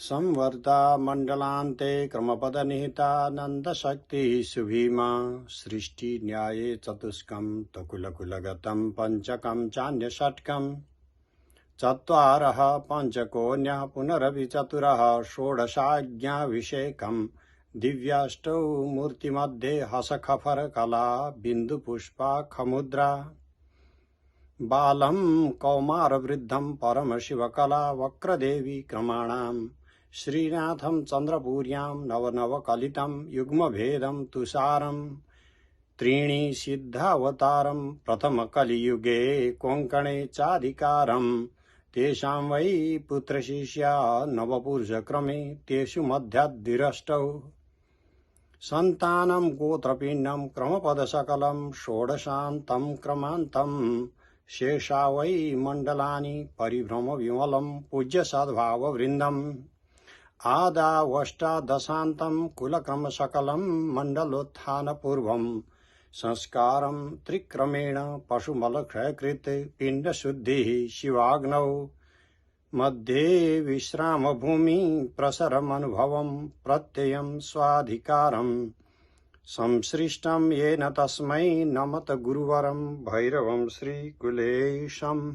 संवर्ता मंडलान्ते क्रमपदनिहितानन्दशक्तिः सुभीमा सृष्टिन्याये चतुष्कं तकुलकुलगतं पञ्चकं चान्यषट्कं चत्वारः पञ्चकोन्यः पुनरपि चतुरः षोडशाज्ञाभिषेकम् दिव्याष्टौ मूर्तिमध्ये हसखफरकला बिन्दुपुष्पाखमुद्रा बालं कौमारवृद्धं परमशिवकला वक्रदेवी क्रमाणाम् श्रीनाथं चन्द्रपूर्यां नवनवकलितं युग्मभेदं तुषारम् त्रीणि सिद्धावतारं प्रथमकलियुगे कोङ्कणे चाधिकारम् तेषां वै पुत्रशिष्या नवपुरुषक्रमे तेषु मध्याद्विरष्टौ सन्तानं गोत्रपिण्डं क्रमपदसकलं षोडशान्तं क्रमान्तं शेषा वै मण्डलानि परिभ्रमविमलं पूज्यसद्भाववृन्दम् आदावष्टादशान्तं कुलक्रमसकलं मण्डलोत्थानपूर्वं संस्कारं त्रिक्रमेण पशुमलक्षयकृत् पिण्डशुद्धिः शिवाग्नौ मध्ये विश्रामभूमि प्रसरमनुभवं प्रत्ययं स्वाधिकारं संसृष्टं येन तस्मै नमत गुरुवरं भैरवं श्रीकुलेशम्.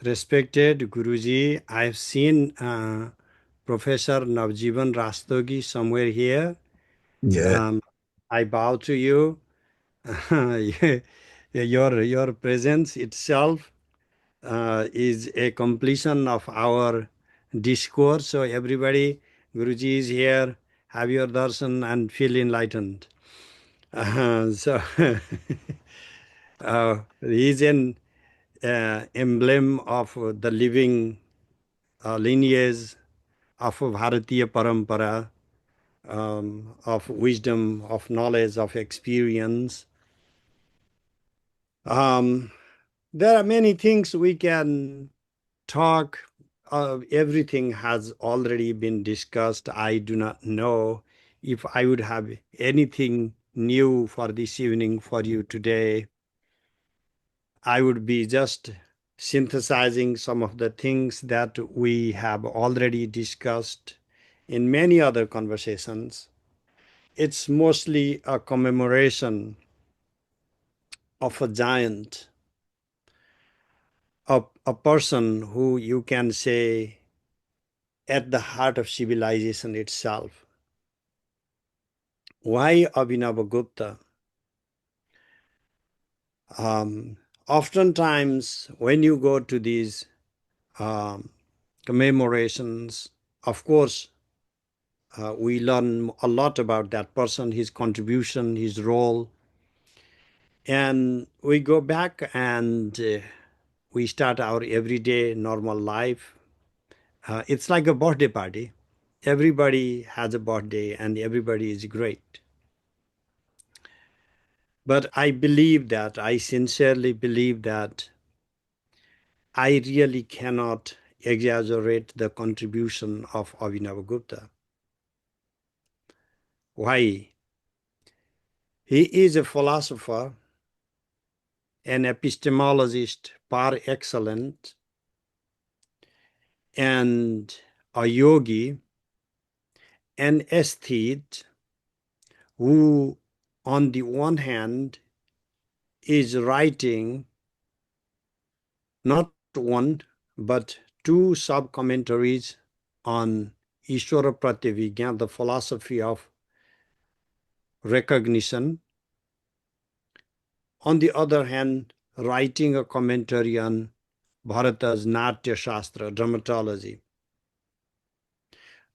Respected Guruji, I've seen Professor Navjeevan Rastogi somewhere here. Yeah. I bow to you. Your presence itself is a completion of our discourse. So everybody, Guruji is here. Have your darshan and feel enlightened. So he is an emblem of the living lineage of Bharatiya Parampara, of wisdom, of knowledge, of experience. There are many things we can talk. Everything has already been discussed. I do not know if I would have anything new for this evening for you today. I would be just synthesizing some of the things that we have already discussed in many other conversations. It's mostly a commemoration of a giant, a person who you can say at the heart of civilization itself. Why Abhinavagupta? Oftentimes, when you go to these commemorations, of course, we learn a lot about that person, his contribution, his role. And we go back and we start our everyday normal life. It's like a birthday party. Everybody has a birthday and everybody is great. But I believe that, I sincerely believe that I really cannot exaggerate the contribution of Abhinavagupta. Why? He is a philosopher, an epistemologist par excellence, and a yogi, an aesthete who, on the one hand, is writing not one, but two sub-commentaries on Ishwar Pratyavijna, the philosophy of recognition. On the other hand, writing a commentary on Bharata's Natya Shastra, dramatology.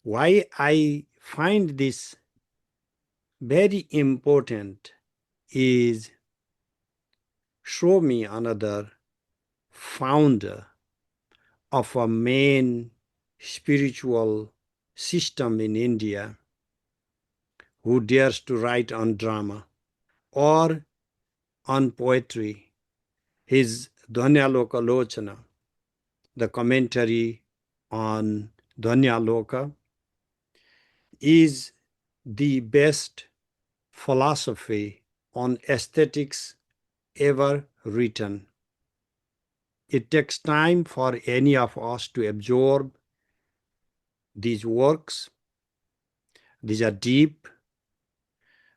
Why I find this very important is show me another founder of a main spiritual system in India who dares to write on drama or on poetry. His Dhanyaloka Lochana, the commentary on Dhanyaloka, is the best philosophy on aesthetics ever written. It takes time for any of us to absorb these works. These are deep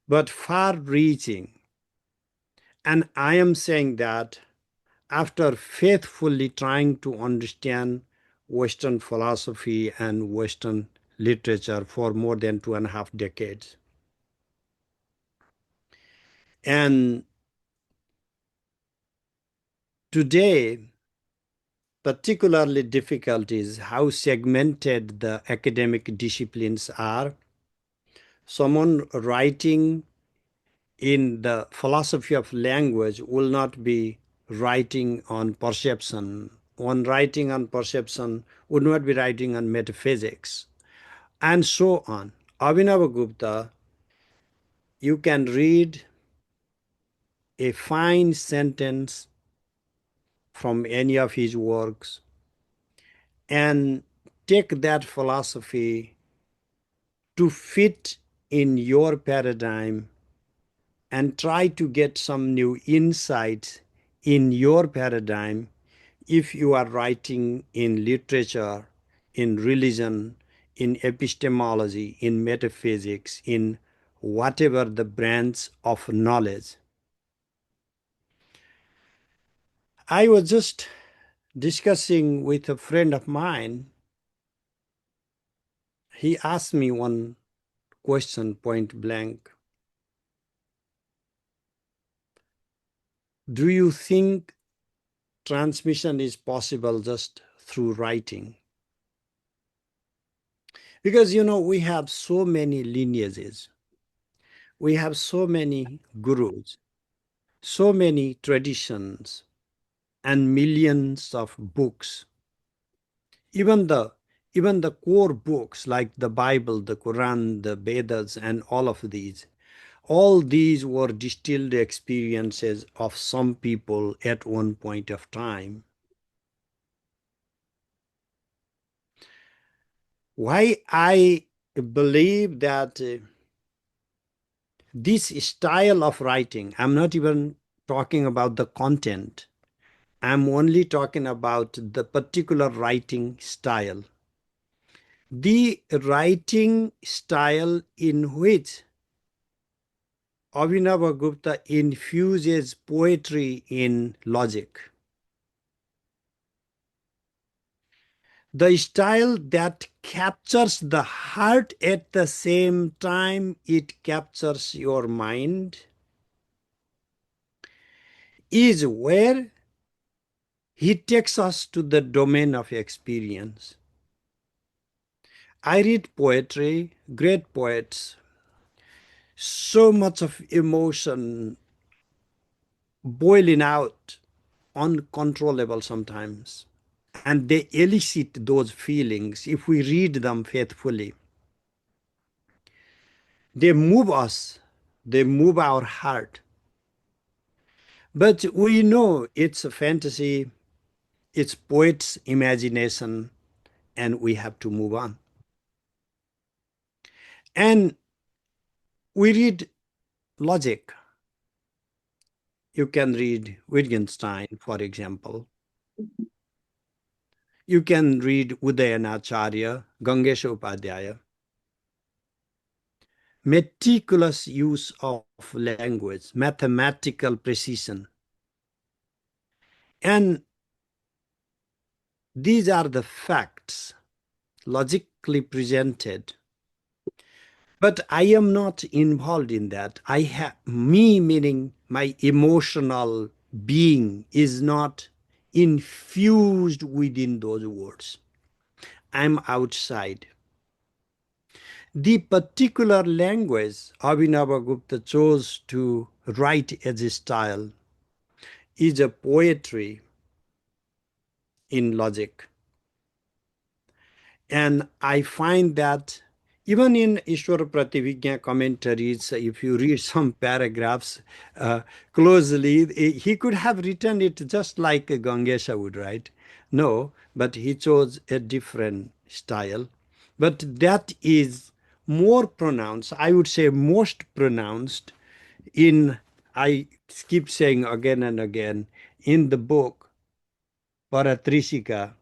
but far reaching. And I am saying that after faithfully trying to understand Western philosophy and Western literature for more than 2.5 decades. And today, particularly difficult is how segmented the academic disciplines are. Someone writing in the philosophy of language will not be writing on perception. One writing on perception would not be writing on metaphysics, and so on. Abhinavagupta, you can read a fine sentence from any of his works and take that philosophy to fit in your paradigm and try to get some new insights in your paradigm if you are writing in literature, in religion, in epistemology, in metaphysics, in whatever the branch of knowledge. I was just discussing with a friend of mine. He asked me one question point blank. Do you think transmission is possible just through writing? Because, we have so many lineages, we have so many gurus, so many traditions, and millions of books. Even the even the core books like the Bible, the Quran, the Vedas, and all these were distilled experiences of some people at one point of time. Why I believe that this style of writing, I'm not even talking about the content, I'm only talking about the particular writing style. The writing style in which Abhinavagupta infuses poetry in logic. The style that captures the heart at the same time it captures your mind is where he takes us to the domain of experience. I read poetry, great poets, so much of emotion boiling out, uncontrollable sometimes. And they elicit those feelings if we read them faithfully. They move us, they move our heart. But we know it's a fantasy, it's poet's imagination, and we have to move on. And we read logic. You can read Wittgenstein, for example. You can read Udayana Acharya, Gangesha Upadhyaya. Meticulous use of language, mathematical precision. And these are the facts, logically presented. But I am not involved in that. Me meaning my emotional being is not infused within those words. I'm outside. The particular language Abhinavagupta chose to write as a style is a poetry in logic. And I find that even in Ishwar Prativijna commentaries, if you read some paragraphs closely, he could have written it just like Gangesha would write. No, but he chose a different style. But that is more pronounced, I would say most pronounced in, I keep saying again and again, in the book Paratrishika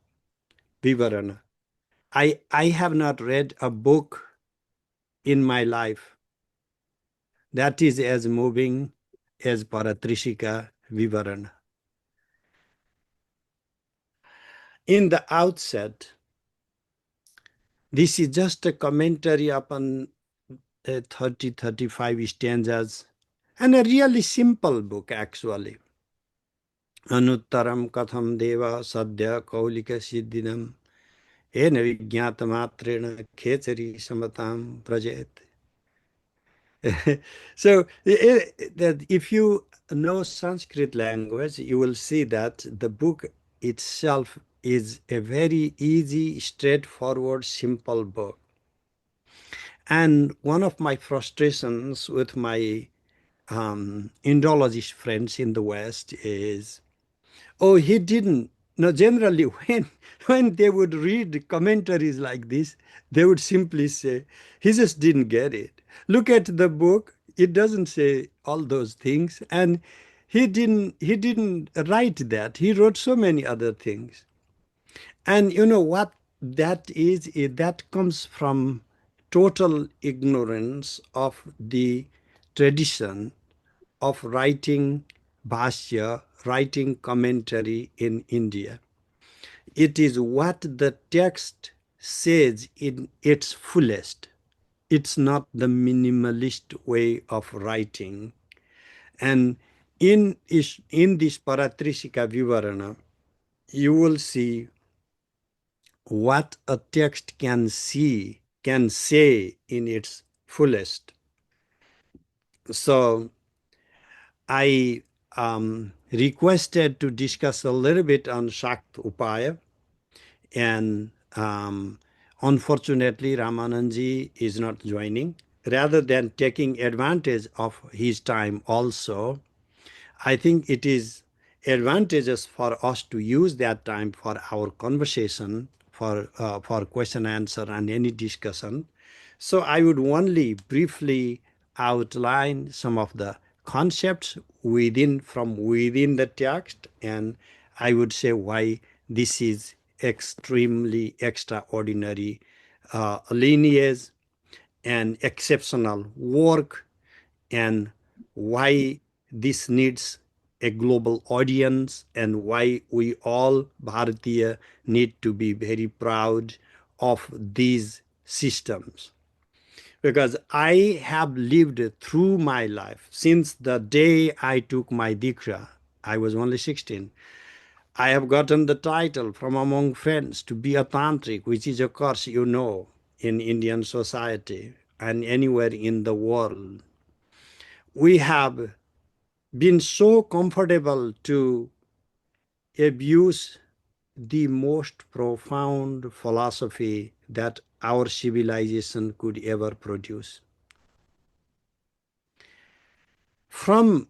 Vivarana. I have not read a book in my life that is as moving as Paratrishika Vivarana. In the outset, this is just a commentary upon 30, 35 stanzas and a really simple book actually. Anuttaram katham deva sadhya kaulika siddhinam ena vijnatamatrena khechari samatam prajet. So that if you know Sanskrit language, you will see that the book itself is a very easy, straightforward, simple book. And one of my frustrations with my Indologist friends in the West is, oh, he didn't. No, generally, when they would read commentaries like this, they would simply say, he just didn't get it. Look at the book; it doesn't say all those things, and he didn't write that. He wrote so many other things. And you know what that is? That comes from total ignorance of the tradition of writing bhashya, writing commentary in India. It is what the text says in its fullest. It's not the minimalist way of writing. And in this Paratrishika Vivarana, you will see what a text can say in its fullest. So I requested to discuss a little bit on Shakt Upaya, and unfortunately Ramananji is not joining. Rather than taking advantage of his time also, I think it is advantageous for us to use that time for our conversation, for question answer and any discussion. So I would only briefly outline some of the concepts from within the text, and I would say why this is extremely extraordinary lineage and exceptional work, and why this needs a global audience, and why we all Bharatiya need to be very proud of these systems. Because I have lived through my life since the day I took my Diksha. I was only 16. I have gotten the title from among friends to be a tantric, which is, of course, in Indian society and anywhere in the world. We have been so comfortable to abuse the most profound philosophy that our civilization could ever produce. From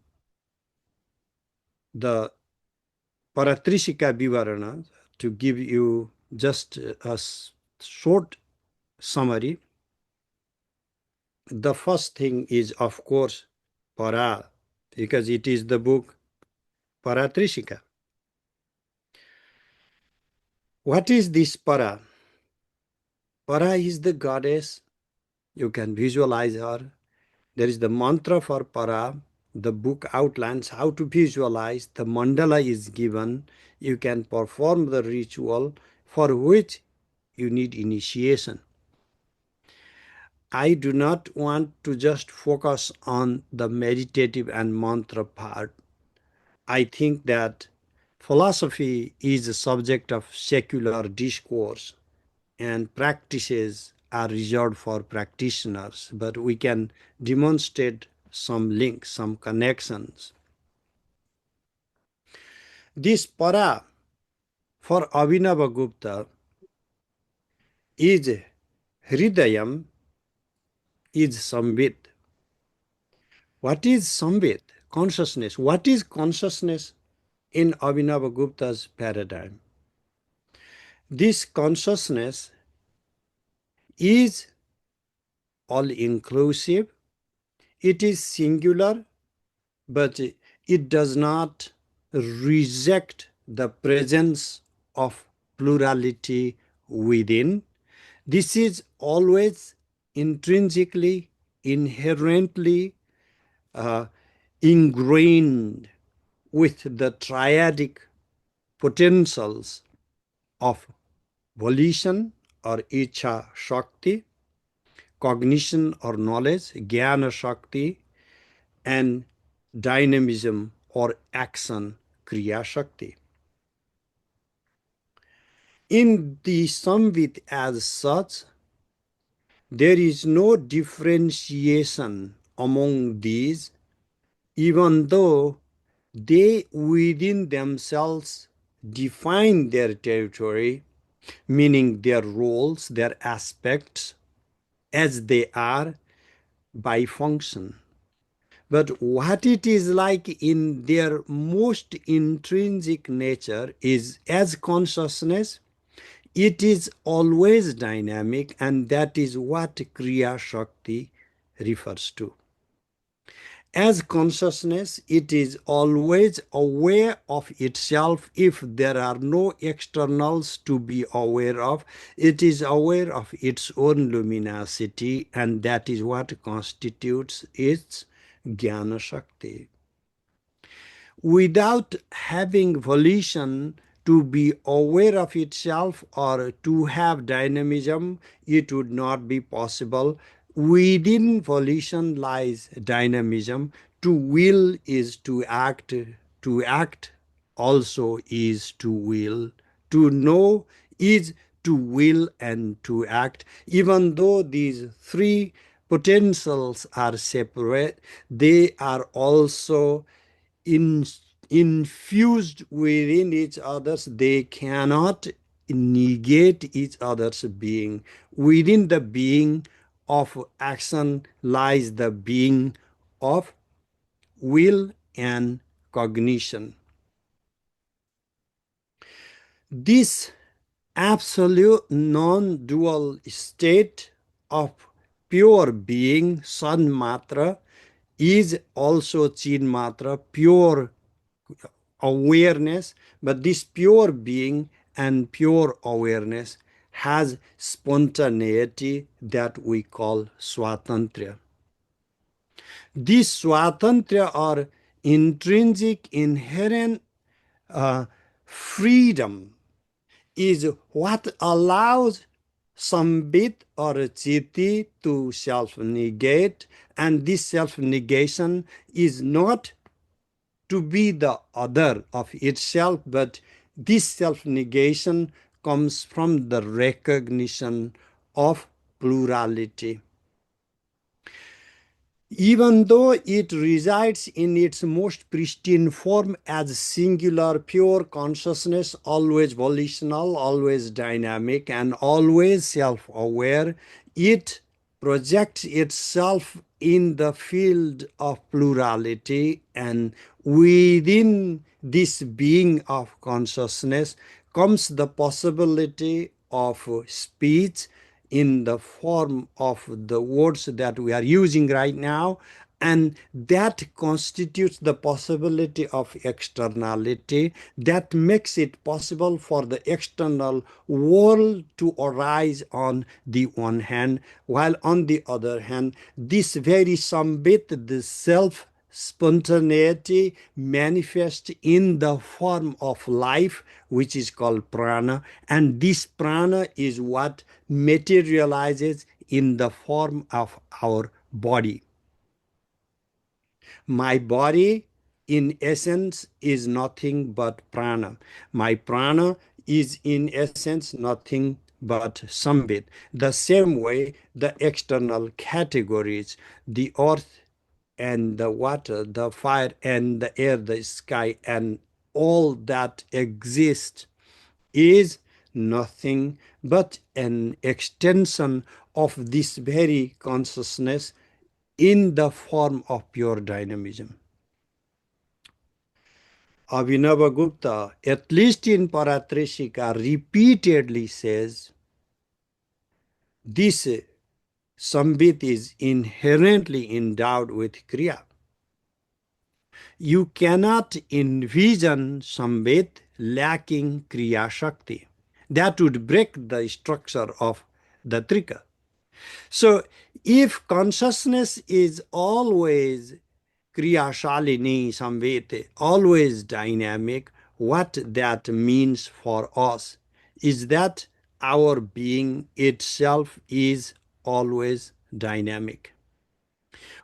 the Paratrishika Vivarana, to give you just a short summary, the first thing is, of course, Para, because it is the book Paratrishika. What is this Para? Para is the goddess. You can visualize her. There is the mantra for Para. The book outlines how to visualize. The mandala is given. You can perform the ritual for which you need initiation. I do not want to just focus on the meditative and mantra part. I think that philosophy is a subject of secular discourse, and practices are reserved for practitioners, but we can demonstrate some links, some connections. This para for Abhinavagupta is Hridayam, is Sambit. What is Sambit? Consciousness. What is consciousness in Abhinavagupta's paradigm? This consciousness is all-inclusive. It is singular, but it does not reject the presence of plurality within. This is always intrinsically, inherently uh, ingrained with the triadic potentials of volition or Icha Shakti, cognition or knowledge, Jnana Shakti, and dynamism or action, Kriya Shakti. In the Samvit as such, there is no differentiation among these, even though they within themselves define their territory, meaning their roles, their aspects, as they are by function. But what it is like in their most intrinsic nature is as consciousness, it is always dynamic, and that is what Kriya Shakti refers to. As consciousness, it is always aware of itself. If there are no externals to be aware of, it is aware of its own luminosity, and that is what constitutes its Jnana Shakti. Without having volition to be aware of itself or to have dynamism, it would not be possible. Within volition lies dynamism. To will is to act. To act also is to will. To know is to will and to act. Even though these three potentials are separate, they are also in, infused within each other's. They cannot negate each other's being. Within the being of action lies the being of will and cognition. This absolute non-dual state of pure being, Sanmatra, is also Chinmatra, pure awareness, but this pure being and pure awareness has spontaneity that we call swatantrya. This swatantrya or intrinsic inherent freedom is what allows sambit or chitti to self-negate, and this self-negation is not to be the other of itself, but this self-negation comes from the recognition of plurality. Even though it resides in its most pristine form as singular, pure consciousness, always volitional, always dynamic, and always self-aware, it projects itself in the field of plurality, and within this being of consciousness comes the possibility of speech in the form of the words that we are using right now, and that constitutes the possibility of externality that makes it possible for the external world to arise on the one hand, while on the other hand, this very sambit, the self spontaneity, manifests in the form of life, which is called prana, and this prana is what materializes in the form of our body. My body, in essence, is nothing but prana. My prana is, in essence, nothing but sambit. The same way, the external categories, the earth and the water, the fire and the air, the sky, and all that exists is nothing but an extension of this very consciousness in the form of pure dynamism. Abhinavagupta, at least in Paratrishika, repeatedly says this Sambit is inherently endowed with Kriya. You cannot envision Sambit lacking Kriya Shakti. That would break the structure of the Trika. So, if consciousness is always Kriya Shalini Samvete, always dynamic, what that means for us is that our being itself is always dynamic.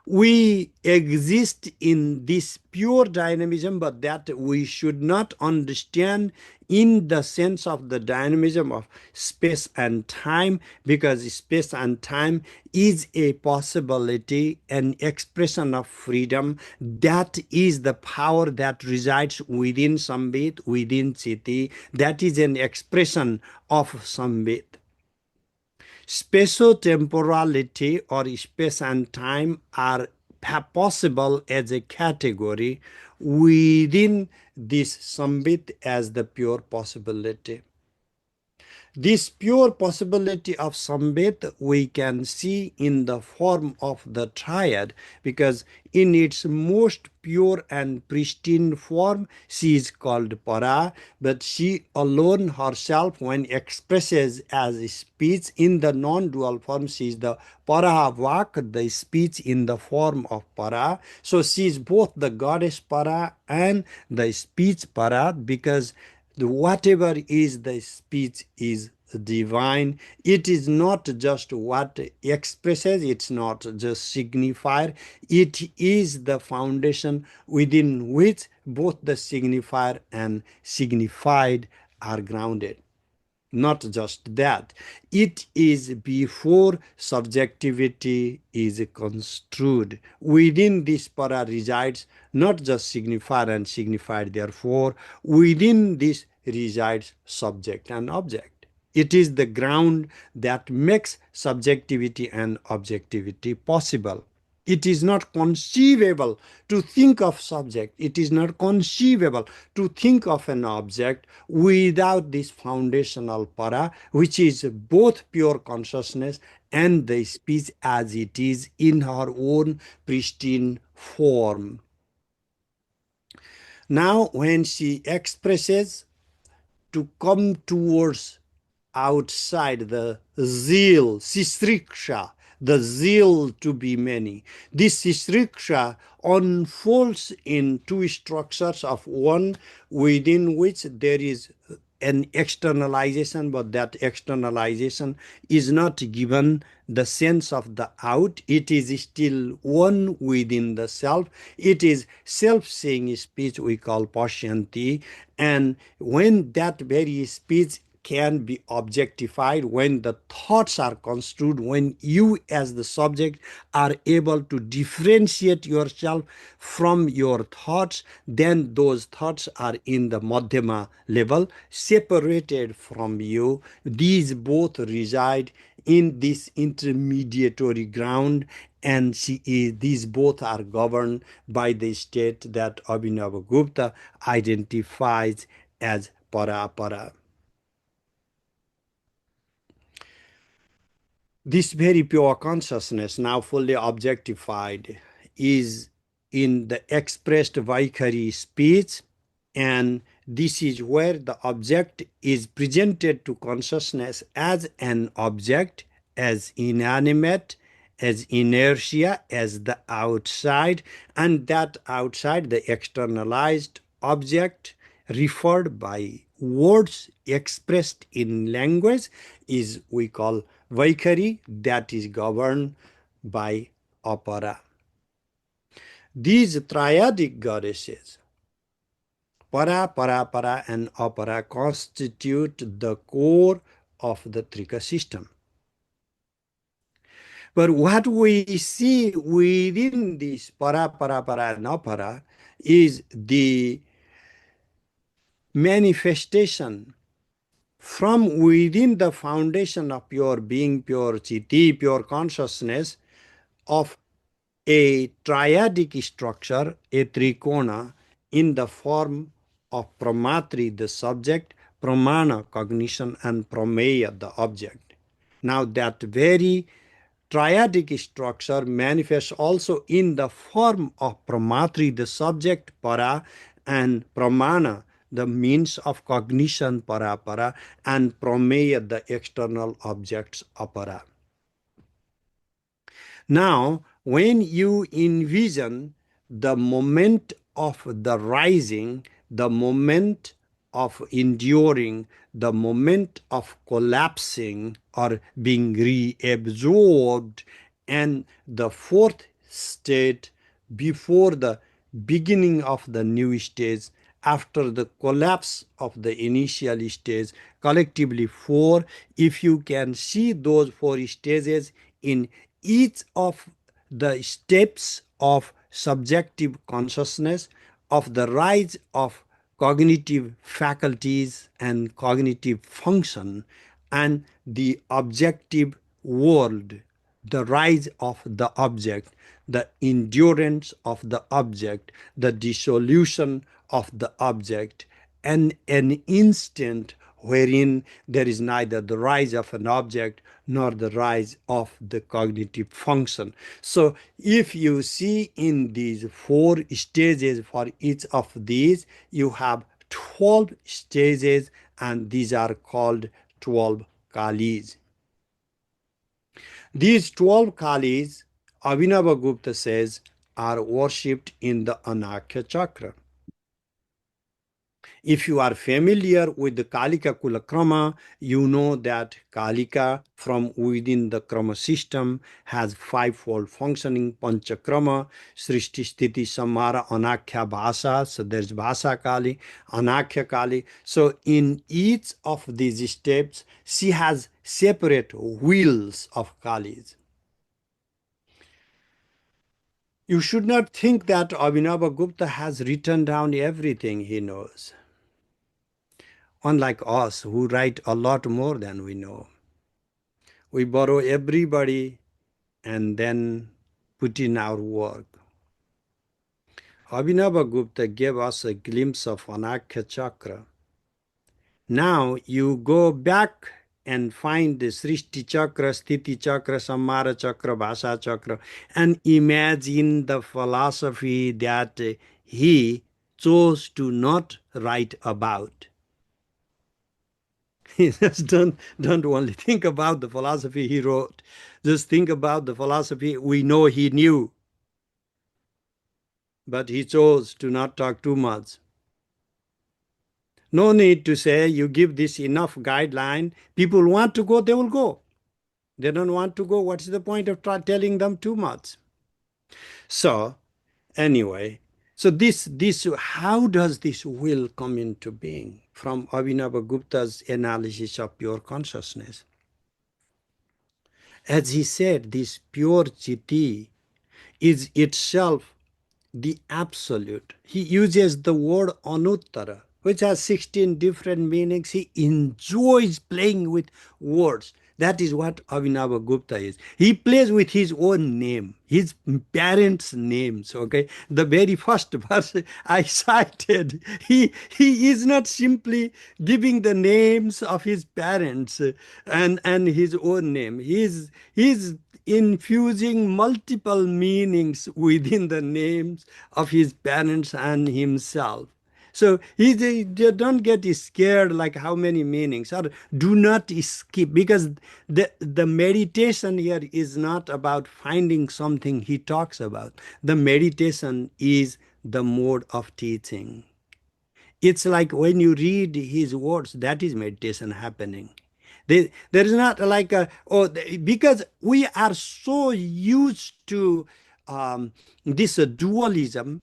We exist in this pure dynamism, but that we should not understand in the sense of the dynamism of space and time, because space and time is a possibility, an expression of freedom. That is the power that resides within Sambit, within Chiti. That is an expression of Sambit. Spatio-temporality or space and time are possible as a category within this Sambit as the pure possibility. This pure possibility of Sambit we can see in the form of the triad, because in its most pure and pristine form she is called Para, but she alone herself, when expresses as speech in the non-dual form, she is the Para Vak, the speech in the form of Para. So she is both the goddess Para and the speech Para, because whatever is the speech is divine. It is not just what expresses, it's not just signifier, it is the foundation within which both the signifier and signified are grounded. Not just that, it is before subjectivity is construed. Within this para resides not just signifier and signified, therefore, within this resides subject and object. It is the ground that makes subjectivity and objectivity possible. It is not conceivable to think of subject. It is not conceivable to think of an object without this foundational para, which is both pure consciousness and the speech as it is in her own pristine form. Now, when she expresses to come towards outside, the zeal, sisriksha, the zeal to be many. This sisriksha unfolds in two structures of one within which there is an externalization, but that externalization is not given the sense of the out. It is still one within the self. It is self-saying speech we call Pashyanti. And when that very speech can be objectified, when the thoughts are construed, when you as the subject are able to differentiate yourself from your thoughts, then those thoughts are in the Madhyama level, separated from you. These both reside in this intermediary ground, and these both are governed by the state that Abhinavagupta identifies as para. This very pure consciousness, now fully objectified, is in the expressed Vaikhari speech, and this is where the object is presented to consciousness as an object, as inanimate, as inertia, as the outside, and that outside, the externalized object referred by words expressed in language, is we call Vaikhari, that is governed by Apara. These triadic goddesses, Para, and Apara, constitute the core of the Trika system. But what we see within this Para, and Apara is the manifestation from within the foundation of pure being, pure Chiti, pure consciousness, of a triadic structure, a trikona, in the form of pramatri, the subject, pramana, cognition, and prameya, the object. Now that very triadic structure manifests also in the form of pramatri, the subject, para, and pramana, the means of cognition, para, and prameya, the external objects, apara. Now, when you envision the moment of the rising, the moment of enduring, the moment of collapsing or being reabsorbed, and the fourth state before the beginning of the new stage, after the collapse of the initial stage, collectively four. If you can see those four stages in each of the steps of subjective consciousness, of the rise of cognitive faculties and cognitive function, and the objective world, the rise of the object, the endurance of the object, the dissolution of the object, and an instant wherein there is neither the rise of an object nor the rise of the cognitive function. So if you see in these four stages for each of these, you have 12 stages, and these are called 12 kalis. These 12 kalis, Abhinavagupta says, are worshipped in the Anakhya chakra. If you are familiar with the Kalika Kulakrama, you know that Kalika from within the Krama system has fivefold functioning Panchakrama, Srishti Sthiti Samhara Anakhya Bhasa. So there's Bhasa Kali, Anakhya Kali. So in each of these steps, she has separate wheels of Kalis. You should not think that Abhinavagupta has written down everything he knows. Unlike us, who write a lot more than we know. We borrow everybody and then put in our work. Abhinavagupta gave us a glimpse of Anakhya Chakra. Now you go back and find the Srishti Chakra, Sthiti Chakra, Samhara Chakra, Bhasa Chakra, and imagine the philosophy that he chose to not write about. Just don't only think about the philosophy he wrote. Just think about the philosophy we know he knew. But he chose to not talk too much. No need to say you give this enough guideline. People want to go, they will go. They don't want to go. What's the point of telling them too much? So anyway, so this how does this will come into being from Abhinavagupta's analysis of pure consciousness? As he said, this pure Chiti is itself the absolute. He uses the word Anuttara, which has 16 different meanings. He enjoys playing with words. That is what Abhinavagupta is. He plays with his own name, his parents' names. Okay, the very first verse I cited, he is not simply giving the names of his parents and his own name. He's infusing multiple meanings within the names of his parents and himself. So they don't get scared like how many meanings, or do not skip, because the meditation here is not about finding something he talks about. The meditation is the mode of teaching. It's like when you read his words, that is meditation happening. There is not like because we are so used to this dualism,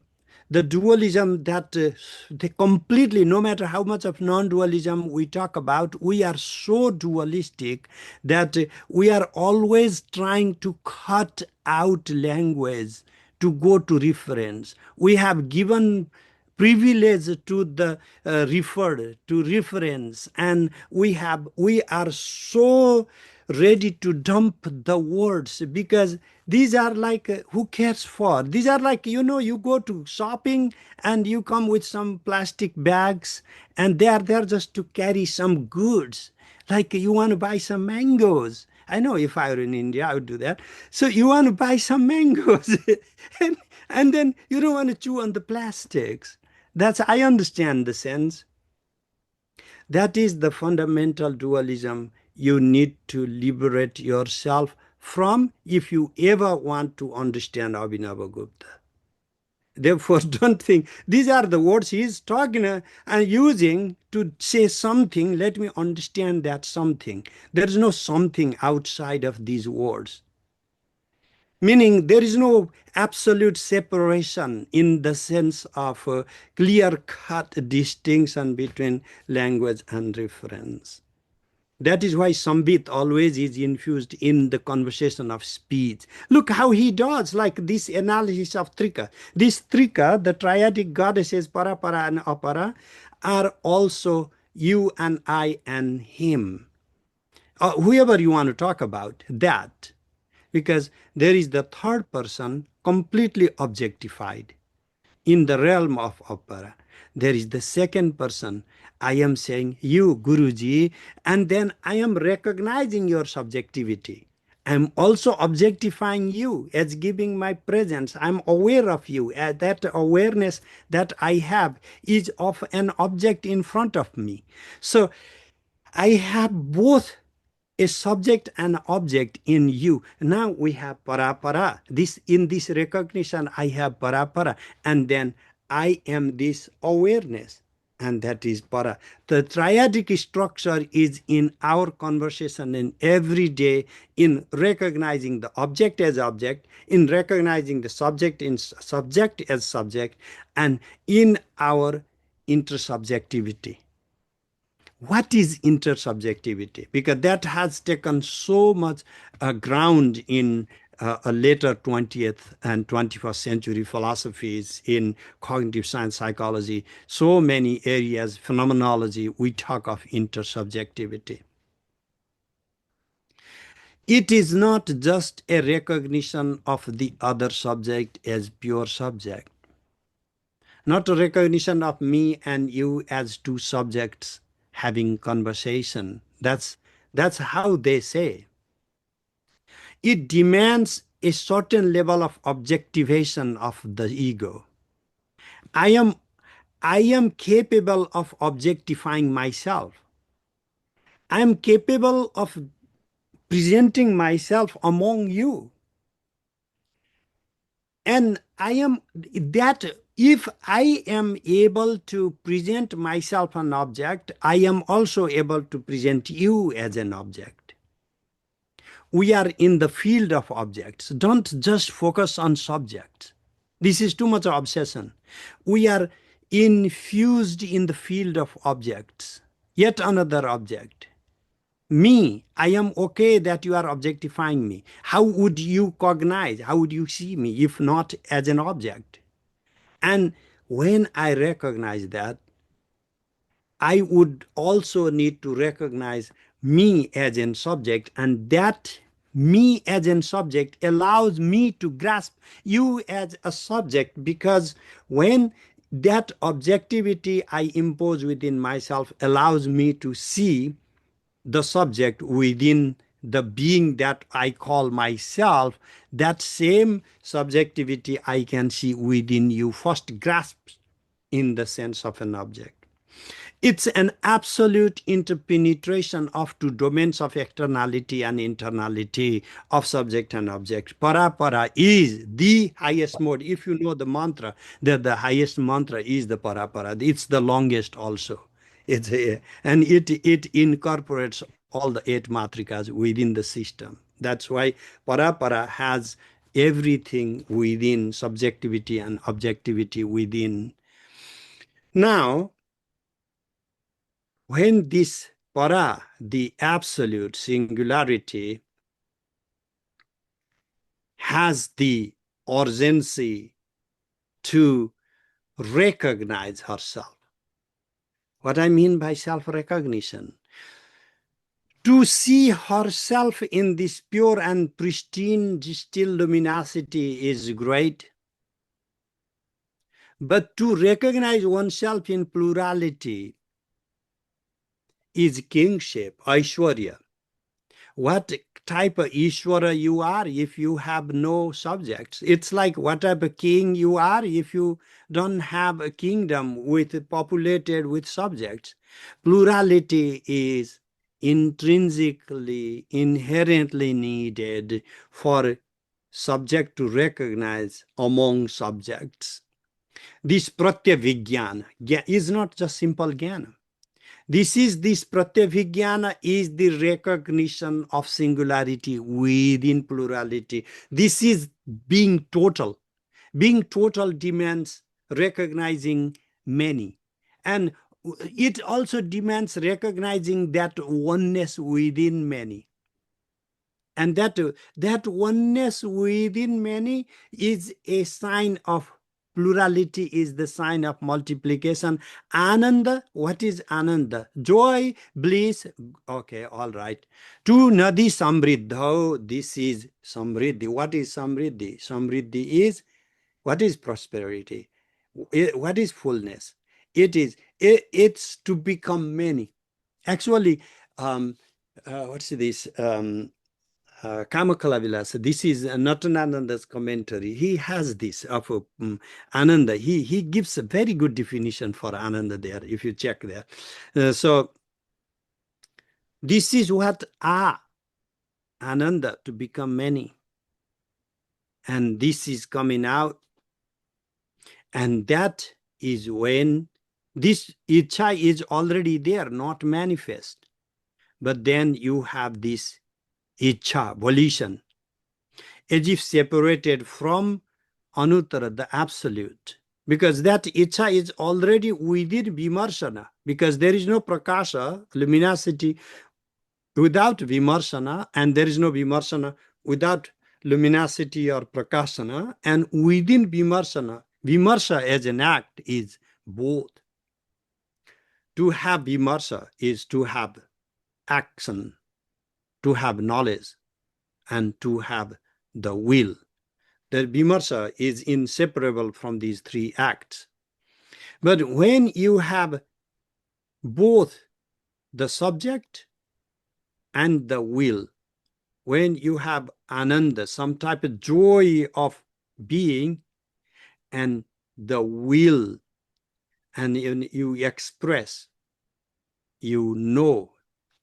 the dualism that they completely, no matter how much of non-dualism we talk about, we are so dualistic that we are always trying to cut out language to go to reference. We have given privilege to the referred to reference, and we are so ready to dump the words, because these are like, who cares for? These are like, you go to shopping and you come with some plastic bags, and they are there just to carry some goods. Like you want to buy some mangoes. I know if I were in India, I would do that. So you want to buy some mangoes, and, and then you don't want to chew on the plastics. I understand the sense. That is the fundamental dualism you need to liberate yourself from if you ever want to understand Abhinavagupta. Therefore, don't think these are the words he is talking and using to say something. Let me understand that something. There is no something outside of these words. Meaning, there is no absolute separation in the sense of a clear-cut distinction between language and reference. That is why Sambit always is infused in the conversation of speech. Look how he does, like this analysis of Trika. This Trika, the triadic goddesses, Para, Para, and Apara, are also you and I and him. Whoever you want to talk about, that. Because there is the third person completely objectified in the realm of opera. There is the second person. I am saying, you, Guruji, and then I am recognizing your subjectivity. I'm also objectifying you as giving my presence. I'm aware of you. That awareness that I have is of an object in front of me. So I have both a subject and object in you. Now we have para para. In this recognition, I have para para, and then I am this awareness, and that is para. The triadic structure is in our conversation in every day, in recognizing the object as object, in recognizing the subject in subject as subject, and in our intersubjectivity. What is intersubjectivity? Because that has taken so much ground in a later 20th and 21st century philosophies, in cognitive science, psychology, so many areas, phenomenology, we talk of intersubjectivity. It is not just a recognition of the other subject as pure subject, not a recognition of me and you as two subjects having conversation. That's how they say. It demands a certain level of objectivation of the ego. I am I am capable of objectifying myself. I am capable of presenting myself among you. And I am that if I am able to present myself an object, I am also able to present you as an object. We are in the field of objects. Don't just focus on subjects. This is too much obsession. We are infused in the field of objects. Yet another object. Me, I am okay that you are objectifying me. How would you cognize? How would you see me if not as an object? And when I recognize that, I would also need to recognize me as a subject, and that me as a subject allows me to grasp you as a subject, because when that objectivity I impose within myself allows me to see the subject within the being that I call myself, that same subjectivity I can see within you first grasps in the sense of an object. It's an absolute interpenetration of two domains of externality and internality, of subject and object. Para para is the highest mode. If you know the mantra, that the highest mantra is the para para. It's the longest also. And it incorporates all the 8 matrikas within the system. That's why para para has everything within, subjectivity and objectivity within. Now, when this para, the absolute singularity, has the urgency to recognize herself. What I mean by self-recognition, To see herself in this pure and pristine still luminosity is great. But to recognize oneself in plurality is kingship, Aishwarya. What type of Ishwara you are if you have no subjects? It's like what type of king you are if you don't have a kingdom with populated with subjects. Plurality is intrinsically, inherently needed for subject to recognize among subjects. This pratyavijnana is not just simple jnana. This pratyavijnana is the recognition of singularity within plurality. This is being total. Being total demands recognizing many. And it also demands recognizing that oneness within many. And that oneness within many is a sign of plurality, is the sign of multiplication. Ananda, what is Ananda? Joy, bliss. Okay, all right. Tu nadi samriddho, this is samriddhi. What is samriddhi? Samriddhi is, what is prosperity? What is fullness? It's to become many. Actually, what's this? Kamakalavilasa. This is Natanananda's commentary. He has this of Ananda. He gives a very good definition for Ananda there, if you check there. So this is what Ananda, to become many. And this is coming out. And that is when this Icha is already there, not manifest. But then you have this Icha, volition, as if separated from Anuttara, the absolute. Because that Icha is already within Vimarsana. Because there is no Prakasha, luminosity, without Vimarsana, and there is no Vimarsana without luminosity or Prakashana. And within Vimarsana, Vimarsha as an act is both. To have Vimarsha is to have action, to have knowledge, and to have the will. The vimarsha is inseparable from these three acts. But when you have both the subject and the will, when you have ananda, some type of joy of being, and the will, and you express, you know,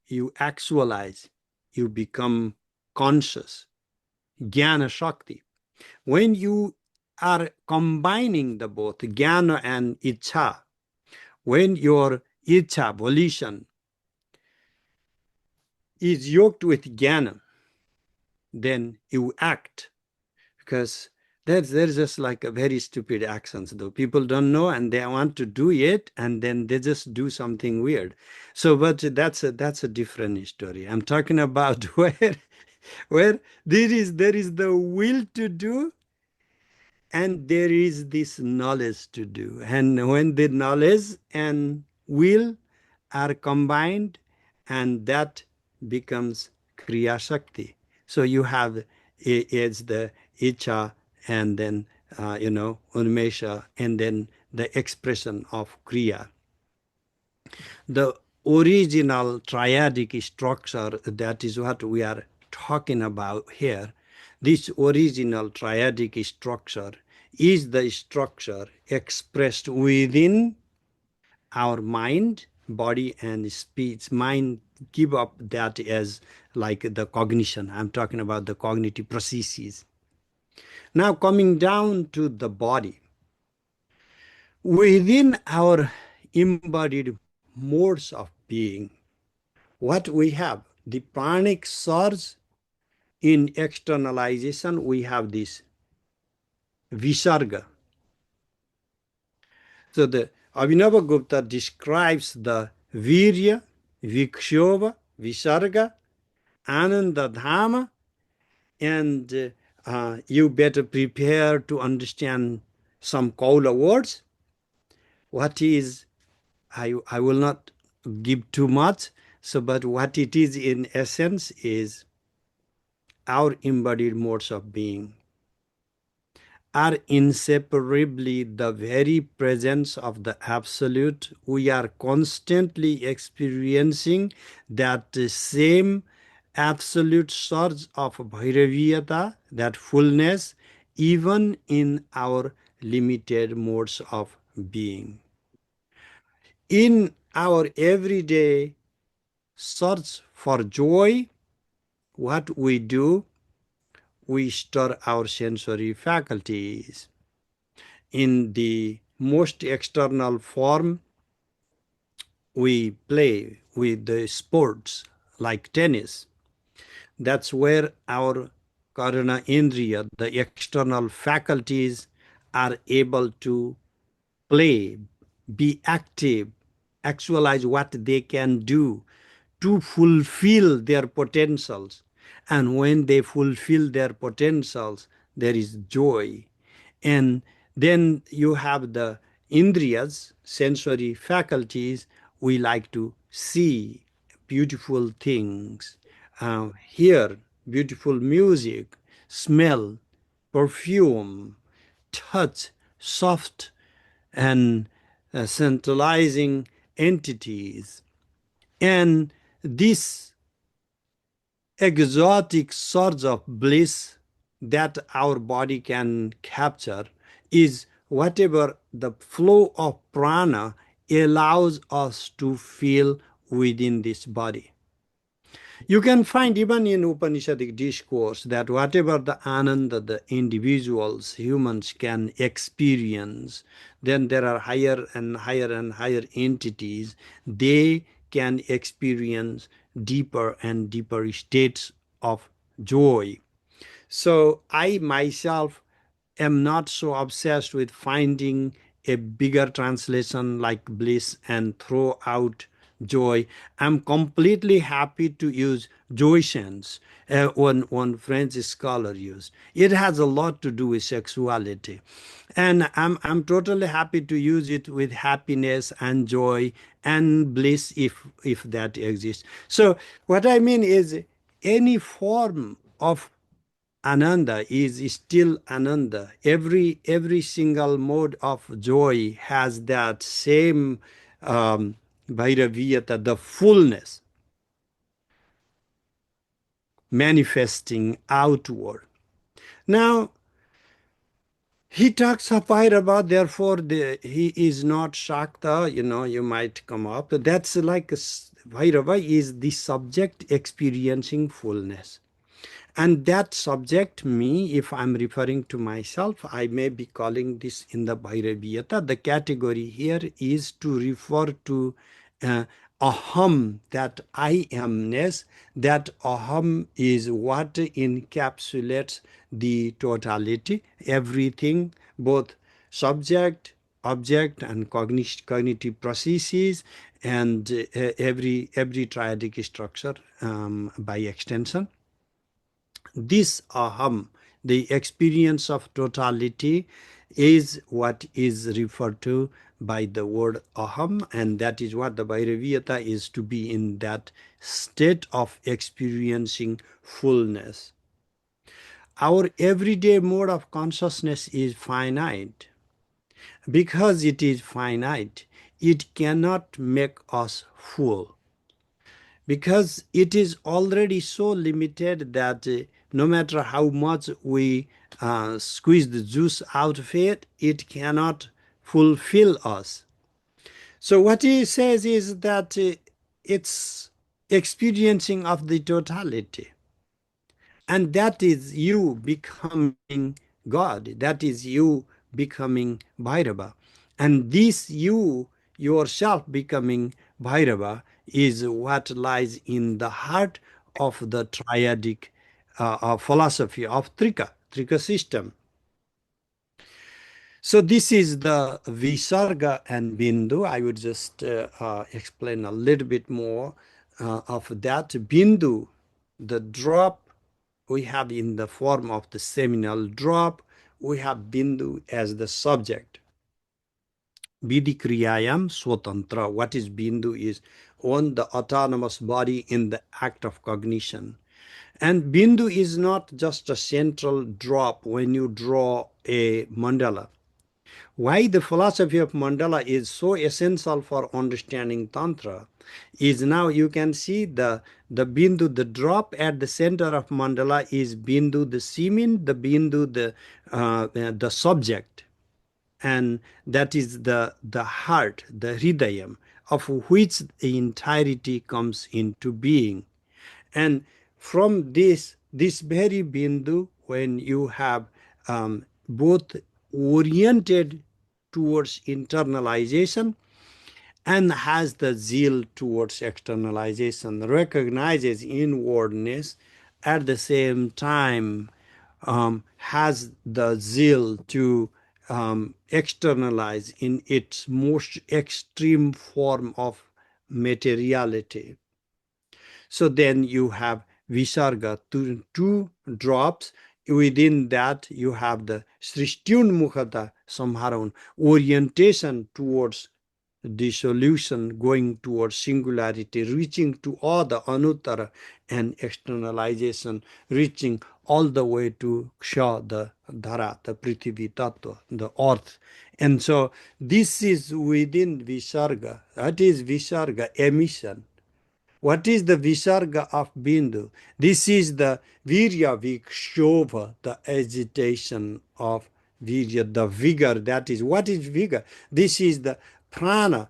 you actualize, you become conscious, jnana shakti. When you are combining the both jnana and ichha, when your ichha, volition, is yoked with jnana, then you act. Because there's just like a very stupid actions, though. People don't know and they want to do it, and then they just do something weird. So, but that's a different story. I'm talking about where there is the will to do, and there is this knowledge to do. And when the knowledge and will are combined, and that becomes Kriya Shakti. So you have it's the Icha, and then, Unmesha, and then the expression of Kriya. The original triadic structure, that is what we are talking about here. This original triadic structure is the structure expressed within our mind, body, and speech. Mind give up that as like the cognition. I'm talking about the cognitive processes. Now coming down to the body. Within our embodied modes of being, what we have, the pranic source. In externalization, we have this visarga. So the Abhinavagupta describes the virya, vikshova, visarga, ananda dhama, and you better prepare to understand some Kaula words. What is, I will not give too much, So, but what it is in essence is our embodied modes of being are inseparably the very presence of the Absolute. We are constantly experiencing that same absolute source of Bhairaviyata, that fullness, even in our limited modes of being. In our everyday search for joy, what we do, we stir our sensory faculties. In the most external form, we play with the sports like tennis. That's where our karana indriya, the external faculties, are able to play, be active, actualize what they can do to fulfill their potentials. And when they fulfill their potentials, there is joy. And then you have the indriyas, sensory faculties. We like to see beautiful things, hear beautiful music, smell, perfume, touch, soft and centralizing entities. And this exotic source of bliss that our body can capture is whatever the flow of prana allows us to feel within this body. You can find even in Upanishadic discourse that whatever the ananda the individuals, humans can experience, then there are higher and higher and higher entities. They can experience deeper and deeper states of joy. So I myself am not so obsessed with finding a bigger translation like bliss and throw out joy. I'm completely happy to use joyance, one French scholar used. It has a lot to do with sexuality. And I'm totally happy to use it with happiness and joy and bliss if that exists. So what I mean is any form of Ananda is still Ananda. Every single mode of joy has that same Bhairaviyata, the fullness manifesting outward. Now, he talks of Bhairava, therefore he is not Shakta, you might come up. That's like Bhairava is the subject experiencing fullness. And that subject, me, if I'm referring to myself, I may be calling this in the Bhairaviyata. The category here is to refer to uh, aham, that I amness. That aham is what encapsulates the totality, everything, both subject, object, and cognitive processes, and every triadic structure by extension. This aham, the experience of totality, is what is referred to by the word aham, and that is what the Bhairaviyata is, to be in that state of experiencing fullness. Our everyday mode of consciousness is finite. Because it is finite, it cannot make us full, because it is already so limited that no matter how much we squeeze the juice out of it, it cannot fulfill us. So what he says is that it's experiencing of the totality. And that is you becoming God. That is you becoming Bhairava. And this you yourself becoming Bhairava is what lies in the heart of the triadic philosophy of Trika system. So this is the Visarga and Bindu. I would just explain a little bit more of that. Bindu, the drop we have in the form of the seminal drop. We have Bindu as the subject. Vidikriyayam Swatantra. What is Bindu is on the autonomous body in the act of cognition. And Bindu is not just a central drop when you draw a mandala. Why the philosophy of mandala is so essential for understanding Tantra is now you can see the Bindu, the drop at the center of mandala is Bindu, the semen, the Bindu, the subject. And that is the heart, the hridayam, of which the entirety comes into being. And from this very bindu, when you have both oriented towards internalization and has the zeal towards externalization, recognizes inwardness, at the same time has the zeal to externalize in its most extreme form of materiality. So then you have Visarga, two drops. Within that, you have the Srishtyunmukhata Samharan, orientation towards dissolution, going towards singularity, reaching to all the Anuttara, and externalization, reaching all the way to Ksha, the Dhara, the Prithvi Tattva, the earth. And so this is within Visarga. That is Visarga, emission. What is the Visarga of Bindu? This is the Virya Vikshova, the agitation of Virya, the vigor. That is, what is vigor? This is the prana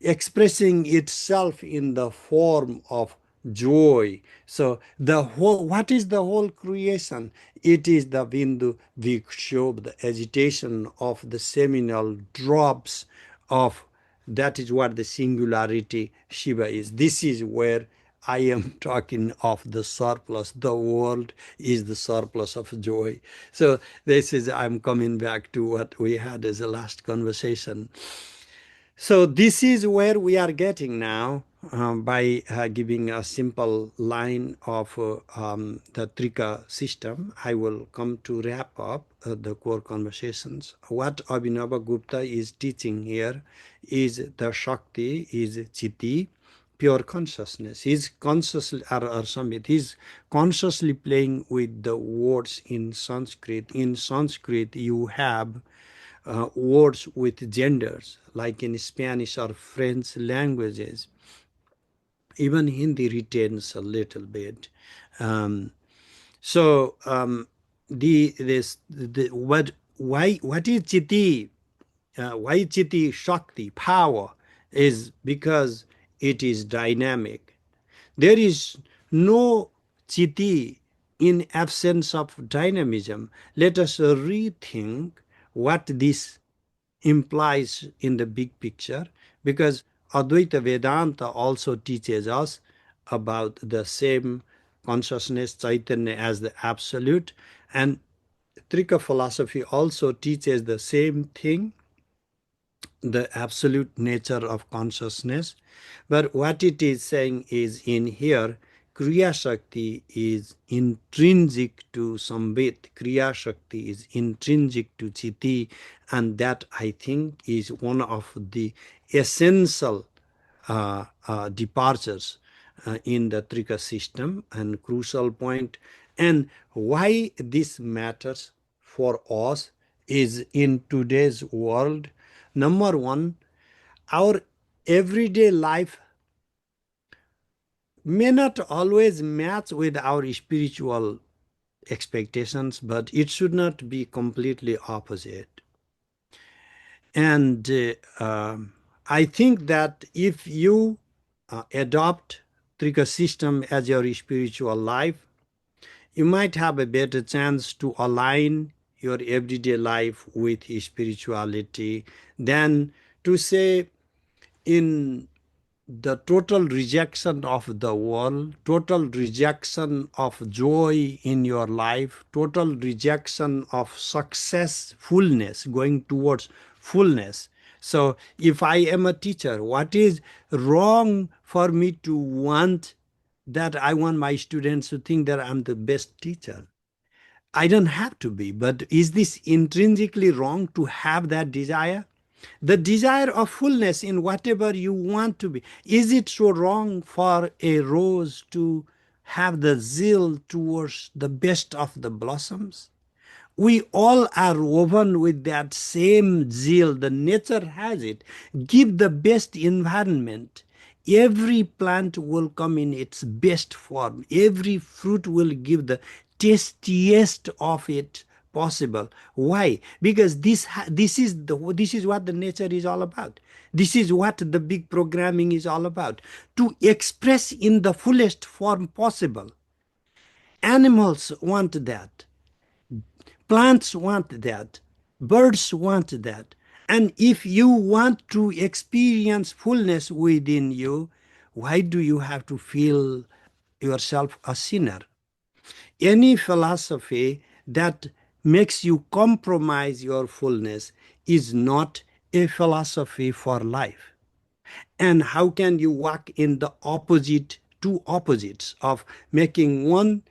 expressing itself in the form of joy. So the whole, what is the whole creation? It is the Bindu Vikshobh, the agitation of the seminal drops of, that is what the singularity Shiva is. This is where I am talking of the surplus. The world is the surplus of joy. So this is, I'm coming back to what we had as a last conversation. So this is where we are getting now by giving a simple line of the Trika system. I will come to wrap up the core conversations. What Abhinavagupta is teaching here is the Shakti, is Chiti, pure consciousness. He's consciously, or Samit, he's consciously playing with the words in Sanskrit. In Sanskrit, you have words with genders, like in Spanish or French languages. Even Hindi retains a little bit. Um, so what is Chiti? Why Chiti Shakti power is because it is dynamic. There is no Chiti in absence of dynamism. Let us rethink what this implies in the big picture, because Advaita Vedanta also teaches us about the same consciousness, Chaitanya, as the absolute, and Trika philosophy also teaches the same thing, the absolute nature of consciousness. But what it is saying is in here, Kriya Shakti is intrinsic to Sambit. Kriya Shakti is intrinsic to Chiti, and that I think is one of the essential departures in the Trika system and crucial point. And why this matters for us is in today's world. Number one, our everyday life may not always match with our spiritual expectations, but it should not be completely opposite. And I think that if you adopt Trika system as your spiritual life, you might have a better chance to align your everyday life with spirituality than to say in the total rejection of the world, total rejection of joy in your life, total rejection of successfulness, going towards fullness. So if I am a teacher, what is wrong for me to want that I want my students to think that I'm the best teacher? I don't have to be, but is this intrinsically wrong to have that desire? The desire of fullness in whatever you want to be. Is it so wrong for a rose to have the zeal towards the best of the blossoms? We all are woven with that same zeal. The nature has it. Give the best environment. Every plant will come in its best form. Every fruit will give the tastiest of it possible. Why? Because this is what the nature is all about. This is what the big programming is all about. To express in the fullest form possible. Animals want that. Plants want that. Birds want that. And if you want to experience fullness within you, why do you have to feel yourself a sinner? Any philosophy that makes you compromise your fullness is not a philosophy for life. And how can you walk in the opposite, two opposites of making one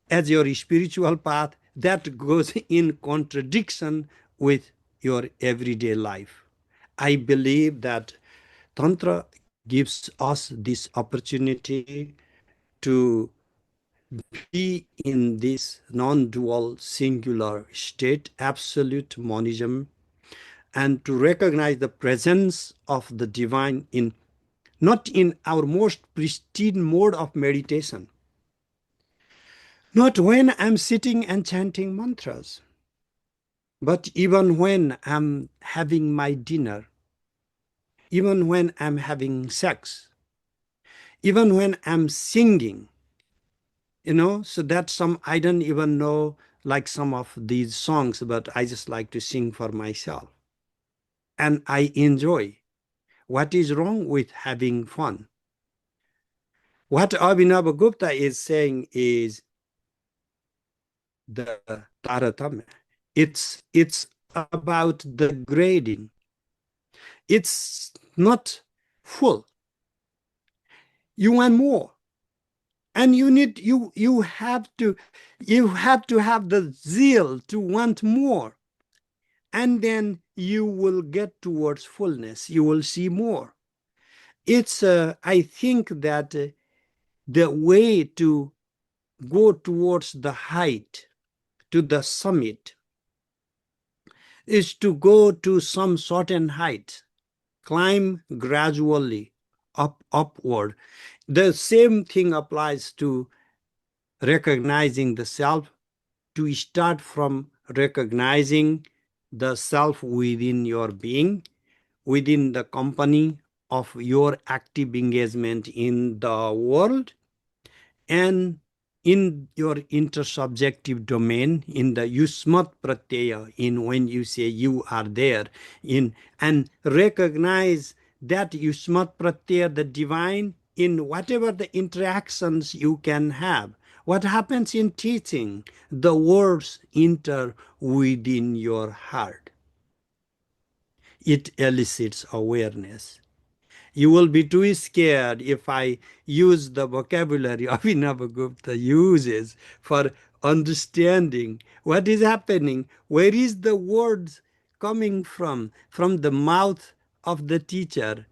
as your spiritual path that goes in contradiction with your everyday life? I believe that Tantra gives us this opportunity to be in this non-dual singular state, absolute monism, and to recognize the presence of the divine in not in our most pristine mode of meditation, not when I'm sitting and chanting mantras, but even when I'm having my dinner, even when I'm having sex, even when I'm singing, so that I don't even know like some of these songs, but I just like to sing for myself. And I enjoy. What is wrong with having fun? What Abhinavagupta is saying is the Taratamya. It's about the grading. It's not full. You want more. And you have to have the zeal to want more. And then you will get towards fullness. You will see more. I think that the way to go towards the height, to the summit, is to go to some certain height, climb gradually upward. The same thing applies to recognizing the self, to start from recognizing the self within your being, within the company of your active engagement in the world, and in your intersubjective domain, in the yusmat pratyaya, in when you say you are there, and recognize that yusmat pratyaya, the divine, in whatever the interactions you can have. What happens in teaching? The words enter within your heart. It elicits awareness. You will be too scared if I use the vocabulary Abhinavagupta uses for understanding what is happening. Where is the words coming from? From the mouth of the teacher.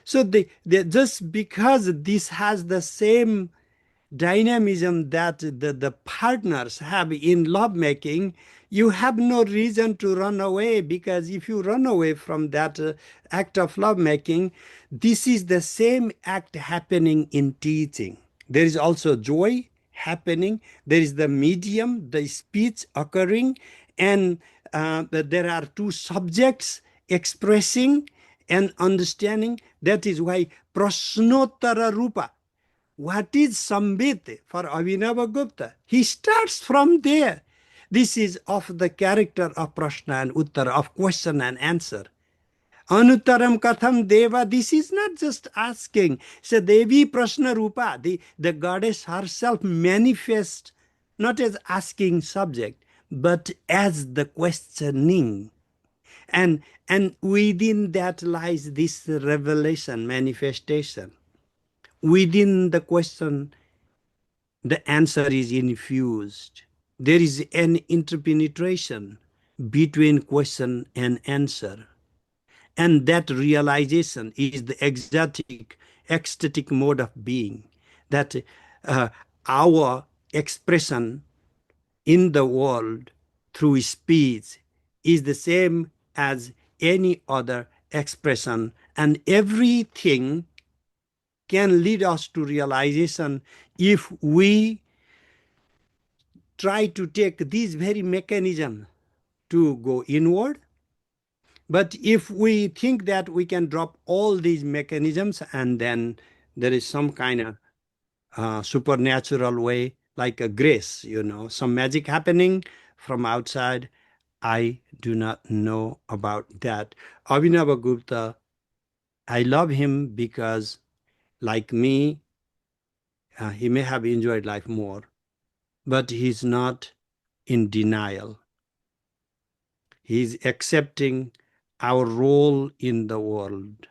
So just because this has the same dynamism that the partners have in lovemaking, you have no reason to run away, because if you run away from that act of lovemaking, this is the same act happening in teaching. There is also joy happening. There is the medium, the speech occurring, and there are two subjects expressing and understanding. That is why prasnottara rupa. What is Sambit for Abhinavagupta? He starts from there. This is of the character of Prashna and Uttara, of question and answer. Anuttaram Katham Deva, this is not just asking. So Devi Prashna Rupa, the goddess herself manifests not as asking subject, but as the questioning. And within that lies this revelation, manifestation. Within the question, the answer is infused. There is an interpenetration between question and answer. And that realization is the ecstatic mode of being, that uh, our expression in the world through speech is the same as any other expression, and everything can lead us to realization if we try to take this very mechanism to go inward. But if we think that we can drop all these mechanisms and then there is some kind of supernatural way, like a grace, some magic happening from outside, I do not know about that. Abhinavagupta, I love him because, like me, he may have enjoyed life more, but he's not in denial. He's accepting our role in the world.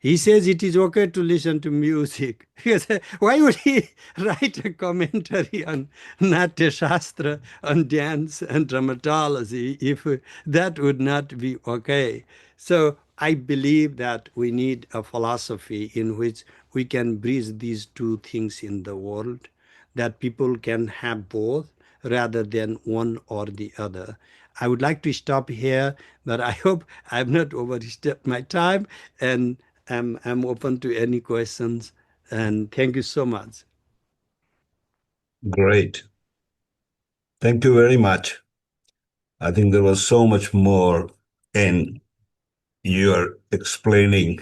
He says it is okay to listen to music. Because why would he write a commentary on Natya Shastra, on dance and dramatology, if that would not be okay? So I believe that we need a philosophy in which we can bridge these two things in the world, that people can have both rather than one or the other. I would like to stop here, but I hope I have not overstepped my time, and I'm open to any questions. And thank you so much. Great. Thank you very much. I think there was so much more in your explaining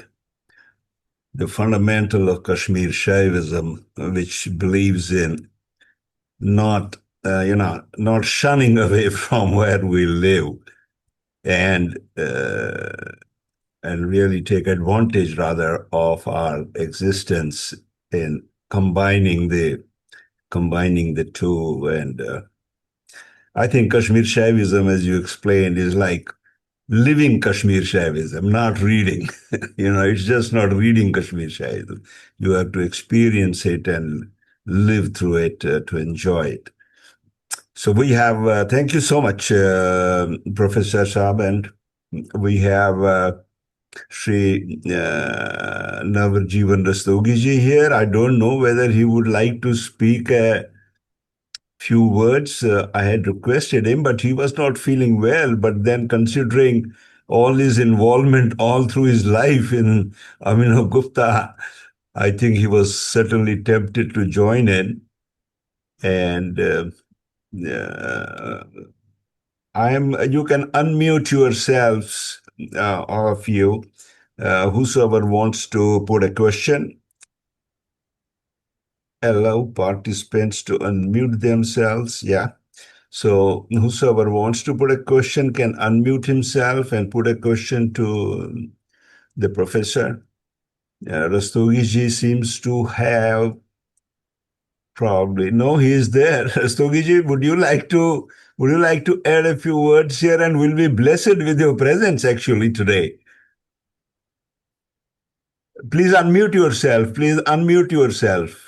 the fundamental of Kashmir Shaivism, which believes in not, not shunning away from where we live, and and really take advantage rather of our existence in combining the two. And I think Kashmir Shaivism, as you explained, is like living Kashmir Shaivism, not reading. It's just not reading Kashmir Shaivism. You have to experience it and live through it to enjoy it. So we have, thank you so much, Professor Saab, and we have Sri Navarjeevan Rastogi ji here. I don't know whether he would like to speak a few words. I had requested him, but he was not feeling well. But then, considering all his involvement all through his life in Abhinavagupta, I think he was certainly tempted to join in. And uh, you can unmute yourselves, all of you, whosoever wants to put a question. Allow participants to unmute themselves. Yeah. So whosoever wants to put a question can unmute himself and put a question to the professor. Rastogi ji seems to have probably no, he is there. Rastogi ji, would you like to add a few words here, and we'll be blessed with your presence actually today. Please unmute yourself. Please unmute yourself.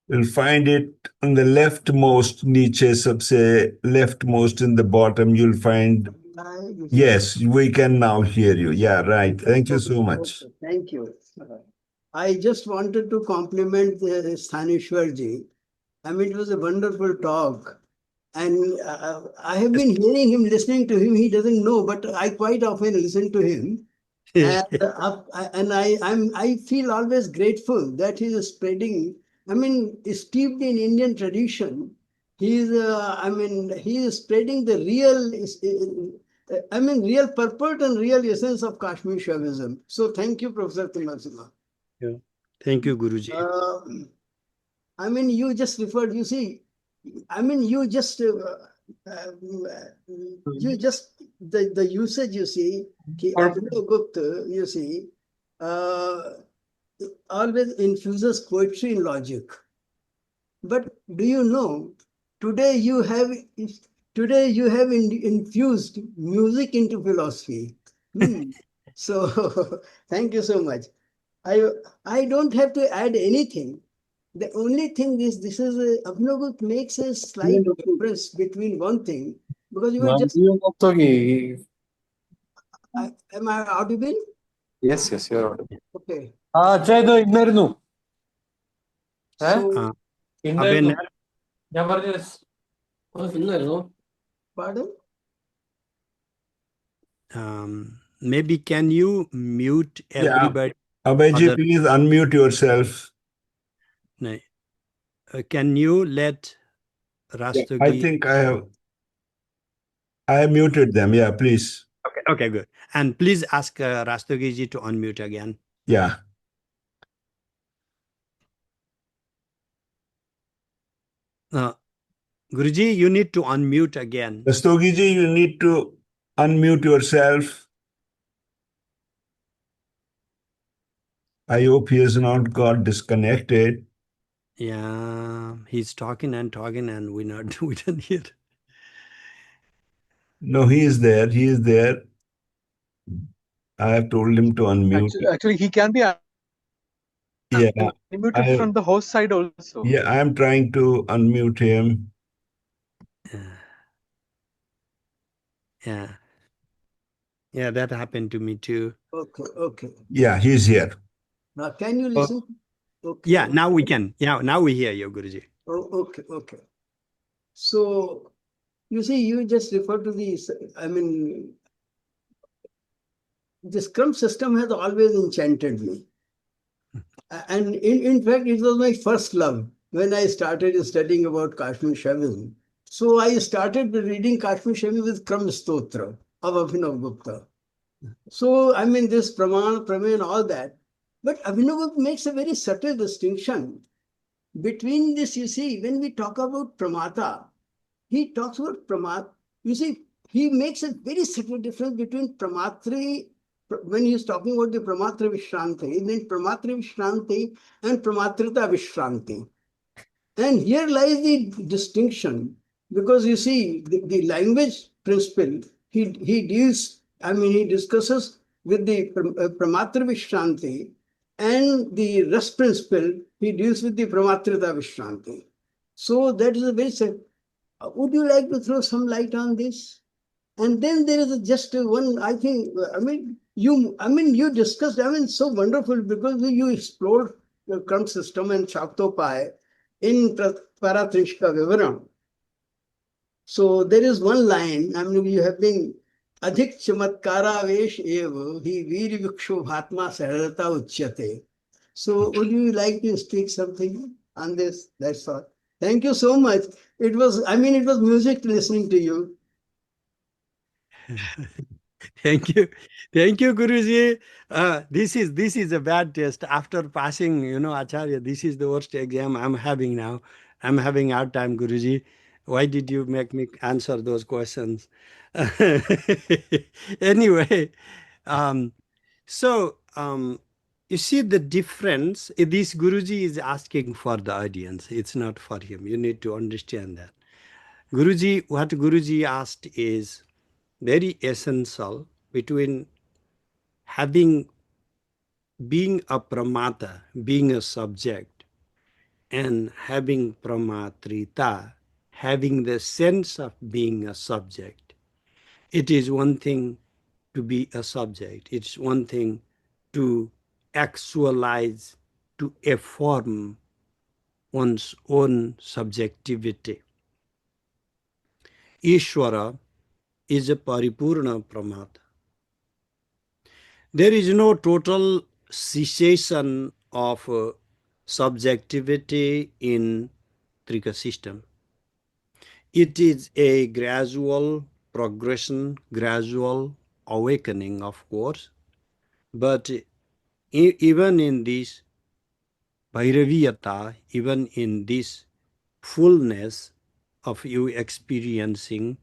You'll find it on the leftmost, niche, sabse leftmost in the bottom. You'll find, yes, we can now hear you. Yeah, right. Thank you so much. Thank you. I just wanted to compliment Sthaneshwar ji. I mean, it was a wonderful talk. And I have been hearing him, listening to him. He doesn't know, but I quite often listen to him. I feel always grateful that he is spreading. I mean, steeped in Indian tradition. He is spreading the real purport and real essence of Kashmir Shaivism. So thank you, Professor Timalsina. Yeah. Thank you, Guruji. You just referred, you see, you just the usage, you see, Abhinavagupta, you see, always infuses poetry in logic. But do you know, today you have infused music into philosophy. So thank you so much. I don't have to add anything. The only thing is, Abhinavagupta makes a slight difference between one thing, because you were just. Am I audible? Yes, yes, you're audible. Okay. അച്ഛാ ഇന്നായിരുന്നു So, ഇന്നായിരുന്നു Abhinay, ഞാൻ പറഞ്ഞ ഇന്നായിരുന്നു pardon? maybe can you mute Yeah. everybody? Abhayji, Other, please unmute yourself. no, can you let I Rastogi? think I have muted them. Yeah, please. Okay, good. And please ask Rastogi ji to unmute again. Yeah. Guruji, you need to unmute again. Rastogiji, you need to unmute yourself. I hope he has not got disconnected. Yeah, he's talking and we didn't hear. No, he is there. He is there. I have told him to unmute. Actually, he can be Yeah, unmuted from the host side also. yeah, I am trying to unmute him. Yeah, that happened to me too. Okay. Yeah, he's here. Now, can you listen? Okay. Yeah, now we can. Yeah, now we hear you, Guruji. Okay. So, you see, you just refer to the Scrum system has always enchanted me. And in fact, it was my first love when I started studying about Kashmir Shaivism. So I started reading Kashmir Shaivism with Kram Stotra of Abhinavagupta. So, this Praman, Pramen, all that. But Abhinavagupta makes a very subtle distinction between this. You see, when we talk about Pramata, he talks about Pramat. You see, he makes a very subtle difference between Pramatri, when he's talking about the Pramatra Vishranti, then Pramatra Vishranti and Pramatrita Vishranti. And here lies the distinction, because you see, the language principle, he deals, he discusses with the Pramatra Vishranti, and the rest principle, he deals with the Pramatrita Vishranti. So that is a very. Would you like to throw some light on this? And then there is just one, I think, you discussed, so wonderful, because you explored the Kram system and Shaktopai in Paratrishka Vivaram. So there is one line, you have been Adhik Chamatkara Vesh Ev, Hi Veer Viksho Bhatma Saharata Uchyate. So would you like to speak something on this? That's all. Thank you so much. It was music listening to you. Thank you, Guruji. This is a bad test. After passing, Acharya, this is the worst exam I'm having now. I'm having a hard time, Guruji. Why did you make me answer those questions? Anyway, you see the difference. This Guruji is asking for the audience. It's not for him. You need to understand that. What Guruji asked is very essential between being a pramata, being a subject, and having pramatrita, having the sense of being a subject. It is one thing to be a subject. It's one thing to actualize, to affirm one's own subjectivity. Ishwara is a paripurna pramata. There is no total cessation of subjectivity in Trika system. It is a gradual progression, gradual awakening, of course. But even in this Bhairaviyata, even in this fullness of you experiencing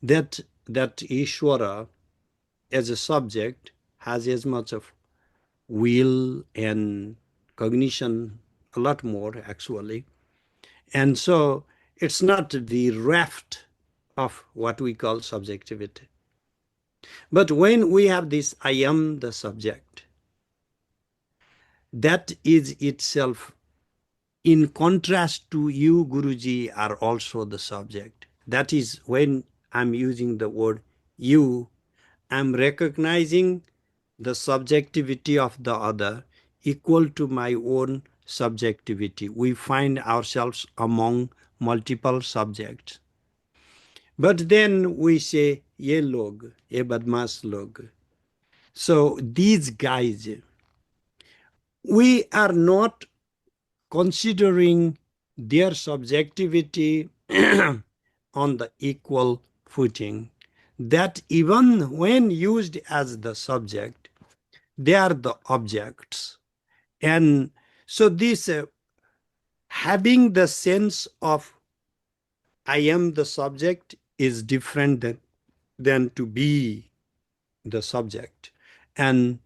that Ishwara as a subject has as much of will and cognition, a lot more actually. And so it's not the raft of what we call subjectivity. But when we have this I am the subject, that is itself in contrast to you, Guruji, are also the subject. That is, when I'm using the word you, I'm recognizing the subjectivity of the other equal to my own subjectivity. We find ourselves among multiple subjects. But then we say, ye log, ye badmas log. So these guys, we are not considering their subjectivity on the equal footing, that even when used as the subject, they are the objects. And so this having the sense of I am the subject is different than to be the subject. And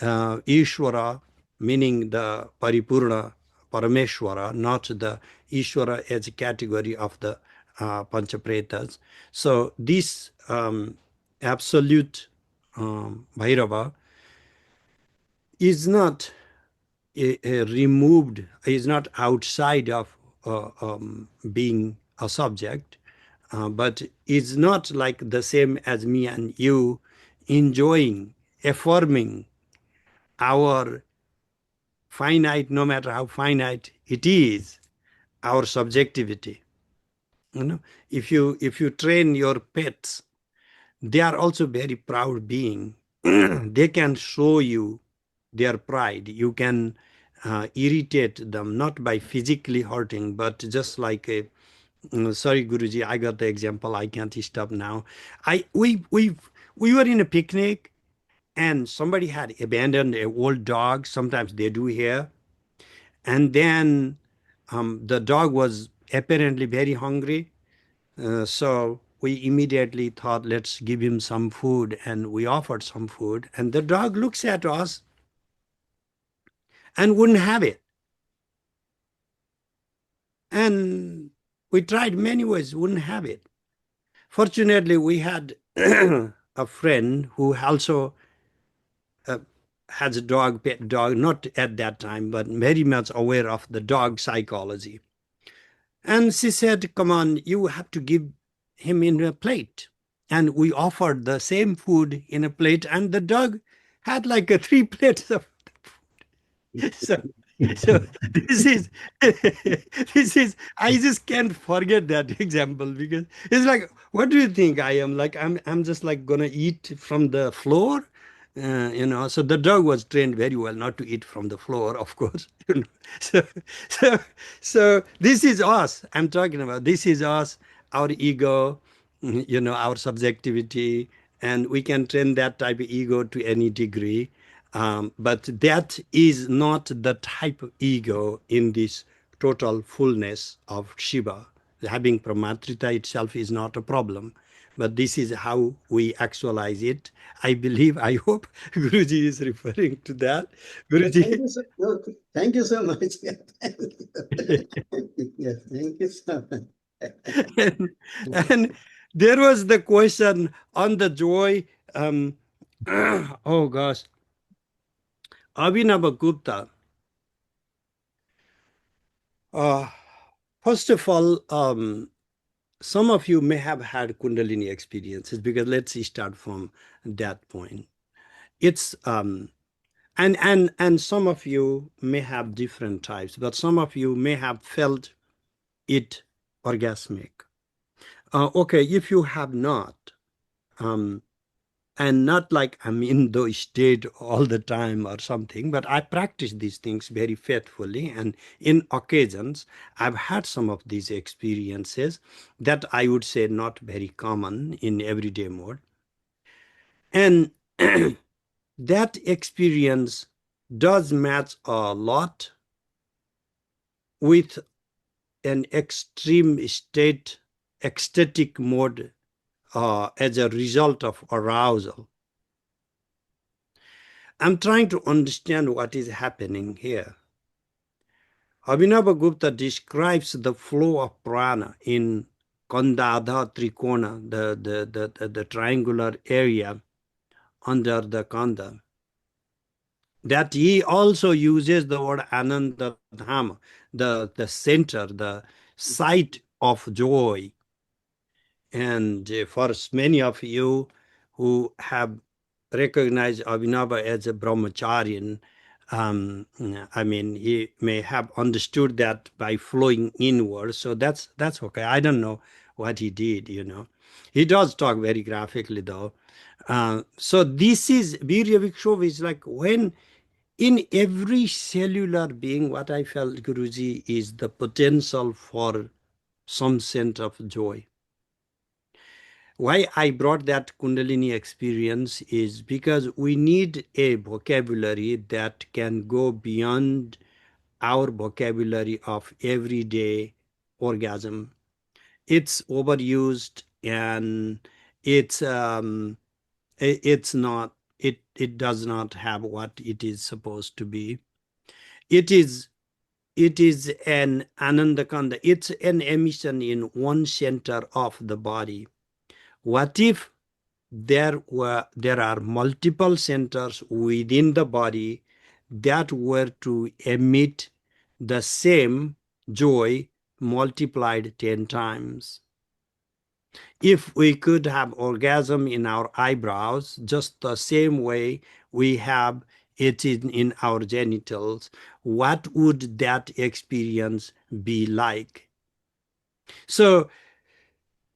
Ishwara, meaning the Paripurna Parameshwara, not the Ishwara as a category of the Panchapretas. So this absolute Bhairava is not removed, is not outside of being a subject, but is not like the same as me and you enjoying, affirming our finite, no matter how finite it is, our subjectivity. You know, if you train your pets, they are also very proud being. They can show you their pride. You can irritate them, not by physically hurting, but just like a sorry, Guruji, I got the example. I can't stop now. We were in a picnic and somebody had abandoned an old dog. Sometimes they do here. And then the dog was apparently very hungry. So we immediately thought, let's give him some food. And we offered some food. And the dog looks at us and wouldn't have it. And we tried many ways, wouldn't have it. Fortunately, we had a friend who also has a dog, pet dog, not at that time, but very much aware of the dog psychology. And she said, come on, you have to give him in a plate. And we offered the same food in a plate, and the dog had like a 3 plates of so so this is this is I just can't forget that example because it's like, what do you think I am like? I'm just like gonna eat from the floor. So the dog was trained very well not to eat from the floor, of course. So, so, so this is us. I'm talking about. This is us, our ego, our subjectivity, and we can train that type of ego to any degree. But that is not the type of ego in this total fullness of Shiva. Having Pramatrita itself is not a problem, but this is how we actualize it. I believe, I hope Guruji is referring to that. Guruji. Thank you so much. Yes, thank you so much. and there was the question on the joy. Oh gosh, Abhinavagupta. First of all, some of you may have had Kundalini experiences because let's start from that point. It's and some of you may have different types, but some of you may have felt it orgasmic. Okay, if you have not, and not like I'm in the state all the time or something, but I practice these things very faithfully. And in occasions, I've had some of these experiences that I would say not very common in everyday mode. And that experience does match a lot with an extreme state, ecstatic mode as a result of arousal. I'm trying to understand what is happening here. Abhinavagupta describes the flow of prana in Kandadha Trikona, the triangular area under the Kanda. that he also uses the word Ananda Dham, the center, the site of joy. And for many of you who have recognized Abhinava as a brahmacharian, I mean, he may have understood that by flowing inward. So that's okay. I don't know what he did, you know. He does talk very graphically, though. So this is Virya Vikshov is like when in every cellular being, what I felt, Guruji, is the potential for some sense of joy. Why I brought that Kundalini experience is because we need a vocabulary that can go beyond our vocabulary of everyday orgasm. It's overused and it's it's not it does not have what it is supposed to be. It is an anandakanda. It's an emission in one center of the body. What if there are multiple centers within the body that were to emit the same joy multiplied 10 times? If we could have orgasm in our eyebrows just the same way we have it in our genitals, what would that experience be like? So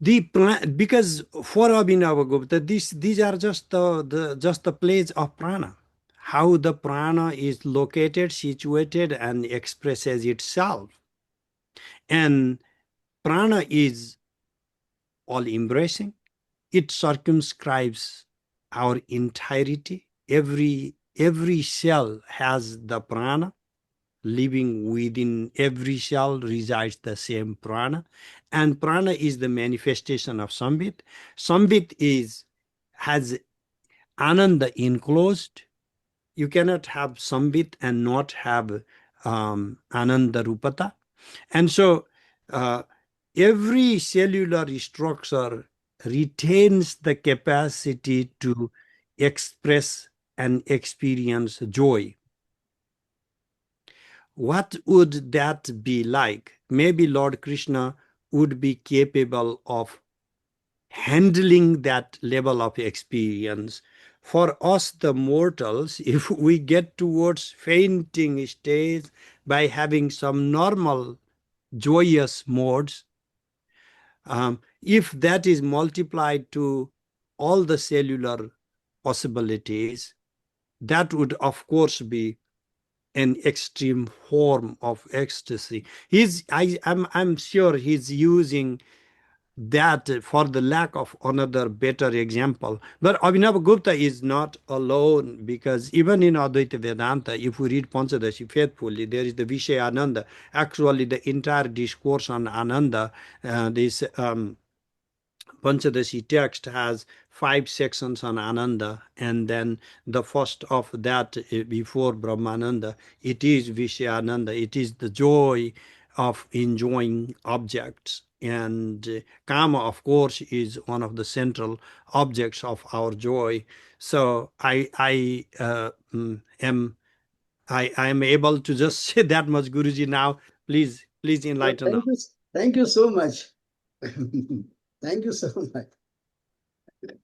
because for Abhinavagupta, these are just the place of prana, how the prana is located, situated, and expresses itself. And prana is all embracing. It circumscribes our entirety. Every cell has the prana. Living within every cell resides the same prana, and prana is the manifestation of Sambit. Sambit has ananda enclosed. You cannot have Sambit and not have ananda rupata. And so every cellular structure retains the capacity to express and experience joy. What would that be like? Maybe Lord Krishna would be capable of handling that level of experience. For us, the mortals, if we get towards fainting stage by having some normal joyous modes, if that is multiplied to all the cellular possibilities, that would, of course, be an extreme form of ecstasy. I'm sure he's using that for the lack of another better example. But Abhinavagupta is not alone, because even in Advaita Vedanta, if we read Panchadashi faithfully, there is the Vishaya Ananda. Actually, the entire discourse on Ananda, this Panchadashi text has 5 sections on Ananda, and then the first of that before Brahmananda, it is Vishayananda. It is the joy of enjoying objects. And Kama, of course, is one of the central objects of our joy. So I am able to just say that much, Guruji. Now, please enlighten us. Thank you so much. Thank you so much.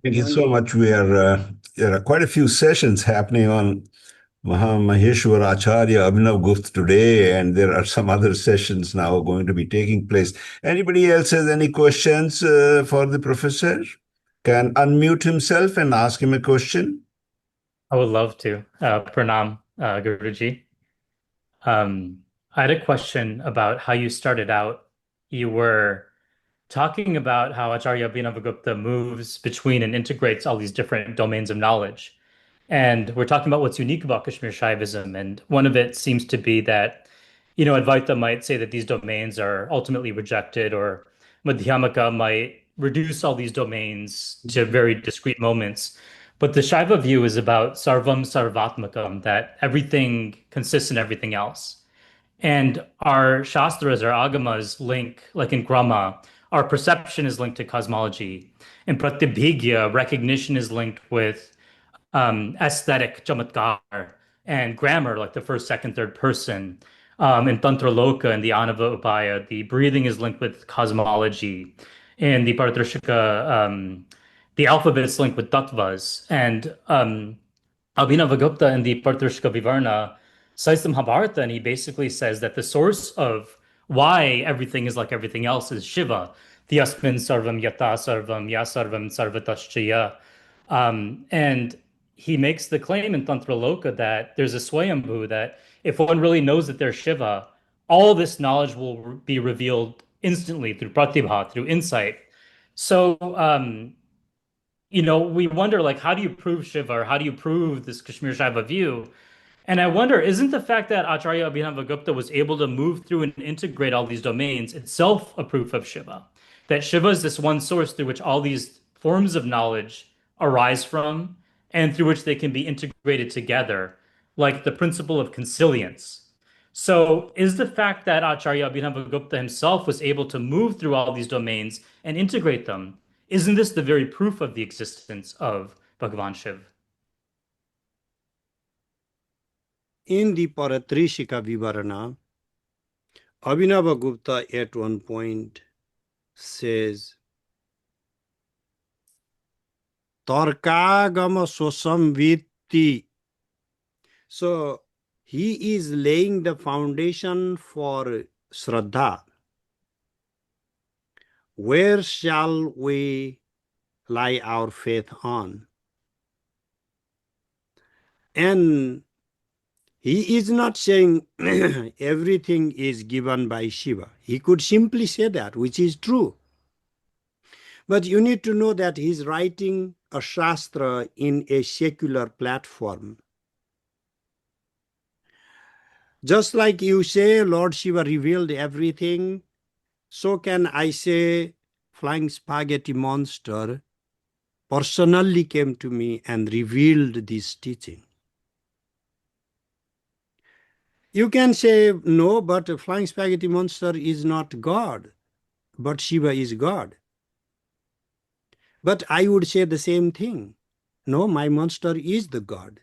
Thank you so much. There are quite a few sessions happening on Mahamaheshwara Acharya Abhinavagupta today, and there are some other sessions now going to be taking place. Anybody else has any questions for the professor? Can unmute himself and ask him a question. I would love to. Pranam, Guruji. I had a question about how you started out. You were talking about how Acharya Abhinavagupta moves between and integrates all these different domains of knowledge. And we're talking about what's unique about Kashmir Shaivism. And one of it seems to be that, Advaita might say that these domains are ultimately rejected, or Madhyamaka might reduce all these domains to very discrete moments. But the Shaiva view is about sarvam sarvatmakam, that everything consists in everything else. And our Shastras, our Agamas link, like in Grama, our perception is linked to cosmology. In Pratyabhigya, recognition is linked with aesthetic chamatkar. and grammar, like the first, second, third person. In Tantra Loka and the Anava Upaya, the breathing is linked with cosmology. In the Paratrishika, the alphabet is linked with tattvas. And Abhinavagupta in the Partrishka Vivarna cites the Mahabharata, and he basically says that the source of why everything is like everything else is Shiva. The Yasmin Sarvam Yata Sarvam Ya Sarvam Sarvataschaya. And he makes the claim in Tantra Loka that there's a Swayambhu, that if one really knows that there's Shiva, all this knowledge will be revealed instantly through pratibha, through insight. So, we wonder, like, how do you prove Shiva, or how do you prove this Kashmir Shaiva view? And I wonder, isn't the fact that Acharya Abhinavagupta was able to move through and integrate all these domains itself a proof of Shiva? That Shiva is this one source through which all these forms of knowledge arise from, and through which they can be integrated together, like the principle of consilience. So, is the fact that Acharya Abhinavagupta himself was able to move through all these domains and integrate them, isn't this the very proof of the existence of Bhagavan Shiv? In the Paratrishika Vivarana, Abhinavagupta at one point says, Tarkagama Sosamvitti. So he is laying the foundation for Shraddha. Where shall we lie our faith on? And he is not saying everything is given by Shiva. He could simply say that, which is true. But you need to know that he's writing a Shastra in a secular platform. Just like you say Lord Shiva revealed everything, so can I say Flying Spaghetti Monster personally came to me and revealed this teaching. You can say, no, but Flying Spaghetti Monster is not God, but Shiva is God. But I would say the same thing. No, my monster is the God.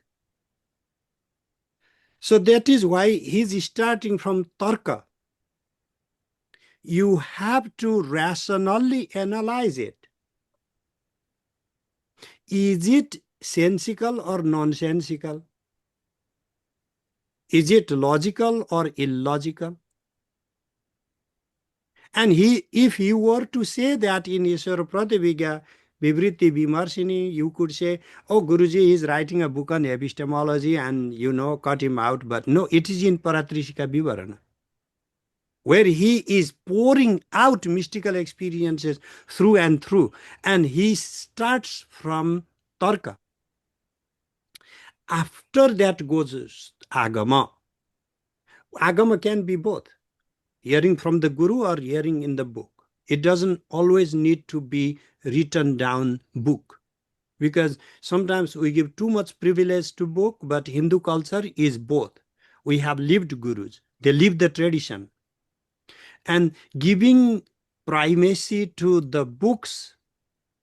So that is why he's starting from Tarka. You have to rationally analyze it. Is it sensical or nonsensical? Is it logical or illogical? And if he were to say that in Ishwar Pratibhigya, Vivritti Vimarsini, you could say, oh, Guruji is writing a book on epistemology and, cut him out. But no, it is in Paratrishika Vivarana, where he is pouring out mystical experiences through and through. And he starts from Tarka. After that goes Agama. Agama can be both, hearing from the Guru or hearing in the book. It doesn't always need to be written down book, because sometimes we give too much privilege to book, but Hindu culture is both. We have lived gurus. They live the tradition. And giving primacy to the books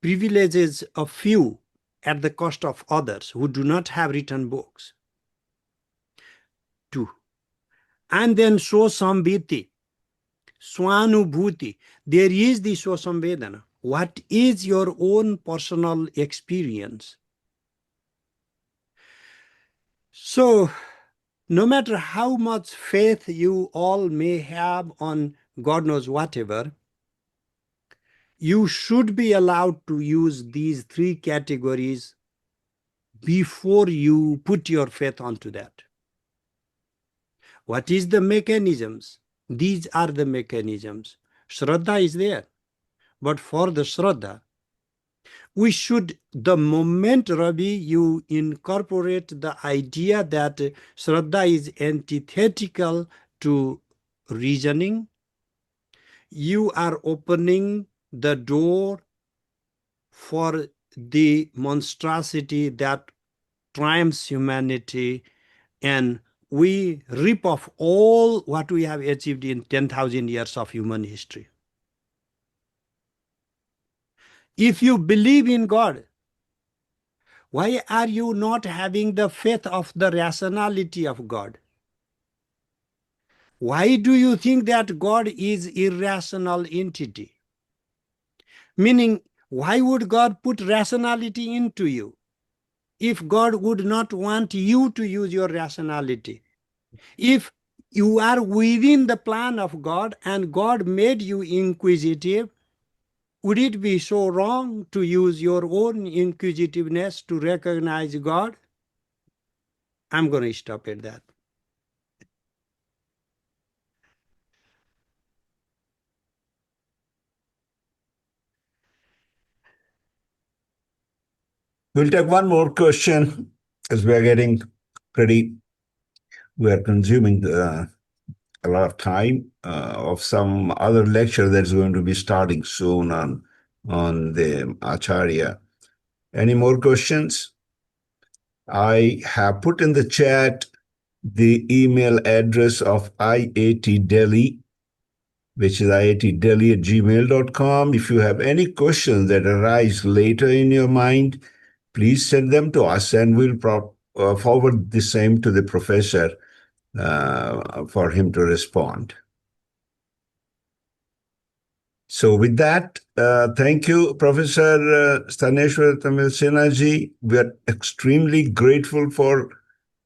privileges a few at the cost of others who do not have written books. 2. And then Swasambhiti, Swanubhuti. There is the Swasamvedana. What is your own personal experience? So, no matter how much faith you all may have on God knows whatever, you should be allowed to use these 3 categories before you put your faith onto that. What is the mechanisms? These are the mechanisms. Shraddha is there. But for the Shraddha, we should, the moment, Ravi, you incorporate the idea that Shraddha is antithetical to reasoning, you are opening the door for the monstrosity that triumphs humanity, and we rip off all what we have achieved in 10,000 years of human history. If you believe in God, Why are you not having the faith of the rationality of God? Why do you think that God is irrational entity? Meaning, why would God put rationality into you if God would not want you to use your rationality? If you are within the plan of God and God made you inquisitive, would it be so wrong to use your own inquisitiveness to recognize God? I'm going to stop at that. We'll take one more question as we are consuming a lot of time of some other lecture that's going to be starting soon on the Acharya. Any more questions? I have put in the chat the email address of IAT Delhi, which is iatdelhi@gmail.com. If you have any questions that arise later in your mind, please send them to us and we'll forward the same to the professor for him to respond. So with that, thank you, Professor Sthaneshwar Timalsina ji. We are extremely grateful for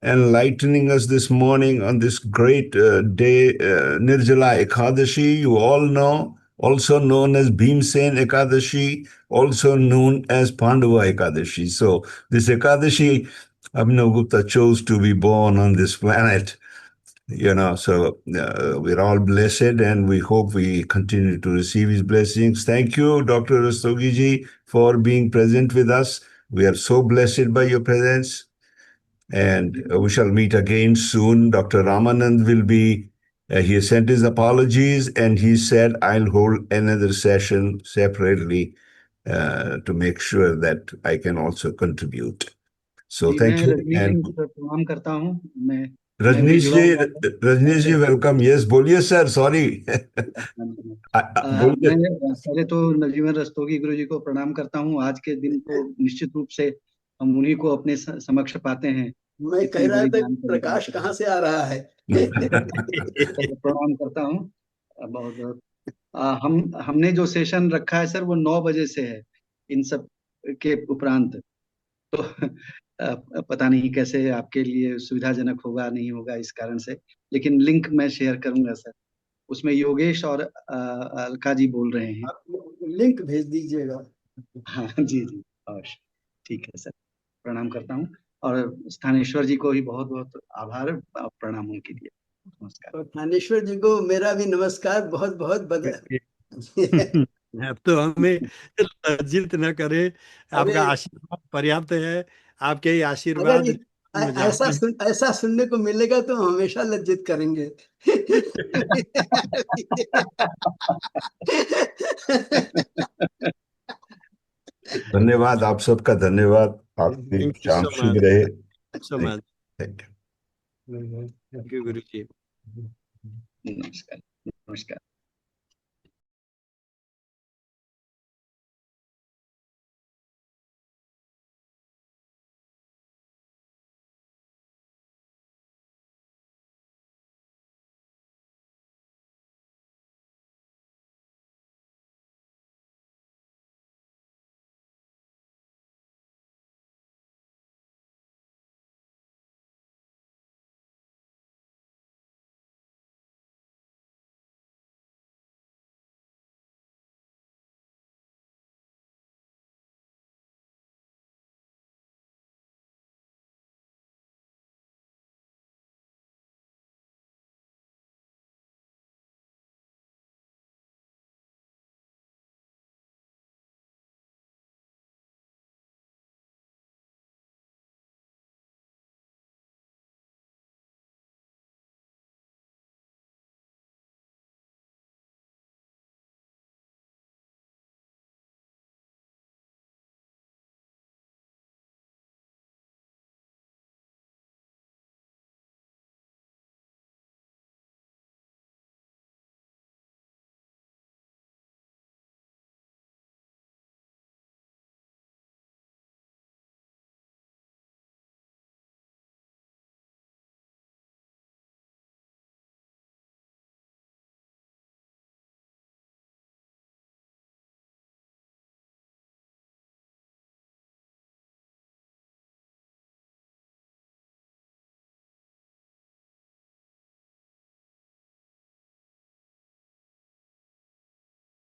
enlightening us this morning on this great day, Nirjala Ekadashi, you all know, also known as Bhimsen Ekadashi, also known as Pandava Ekadashi. So this Ekadashi, Abhinavagupta chose to be born on this planet. So we're all blessed and we hope we continue to receive his blessings. Thank you, Dr. Rastogi ji, for being present with us. We are so blessed by your presence. And we shall meet again soon. Dr. Ramanand will be, he has sent his apologies and he said, I'll hold another session separately to make sure that I can also contribute. So thank you. And Rajneesh ji, welcome. Yes, बोलिए sir, sorry. मैं पहले तो नरजीवन रस्तोगी गुरु जी को प्रणाम करता हूँ। आज के दिन को निश्चित रूप से हम उन्हीं को अपने समक्ष पाते हैं। मैं कह रहा था प्रकाश कहाँ से आ रहा है। प्रणाम करता हूँ। बहुत हमने जो सेशन रखा है सर वो 9 बजे से है इन सब के उपरांत, तो पता नहीं कैसे आपके लिए सुविधाजनक होगा नहीं होगा इस कारण से, लेकिन लिंक मैं शेयर करूंगा सर। उसमें योगेश और अलका जी बोल रहे हैं। लिंक भेज दीजिएगा। हाँ जी जी अवश्य, ठीक है सर। प्रणाम करता हूँ और स्थानेश्वर जी को भी बहुत बहुत आभार प्रणाम उनके लिए। नमस्कार। स्थानेश्वर जी को मेरा भी नमस्कार, बहुत बहुत बधाई। अब तो हमें लज्जित न करे, आपका आशीर्वाद पर्याप्त है। आपके ही आशीर्वाद ऐसा सुनने को मिलेगा तो हमेशा लज्जित करेंगे। धन्यवाद, आप सबका धन्यवाद। आपकी शाम शुभ रहे। थैंक यू गुरु जी। नमस्कार। नमस्कार।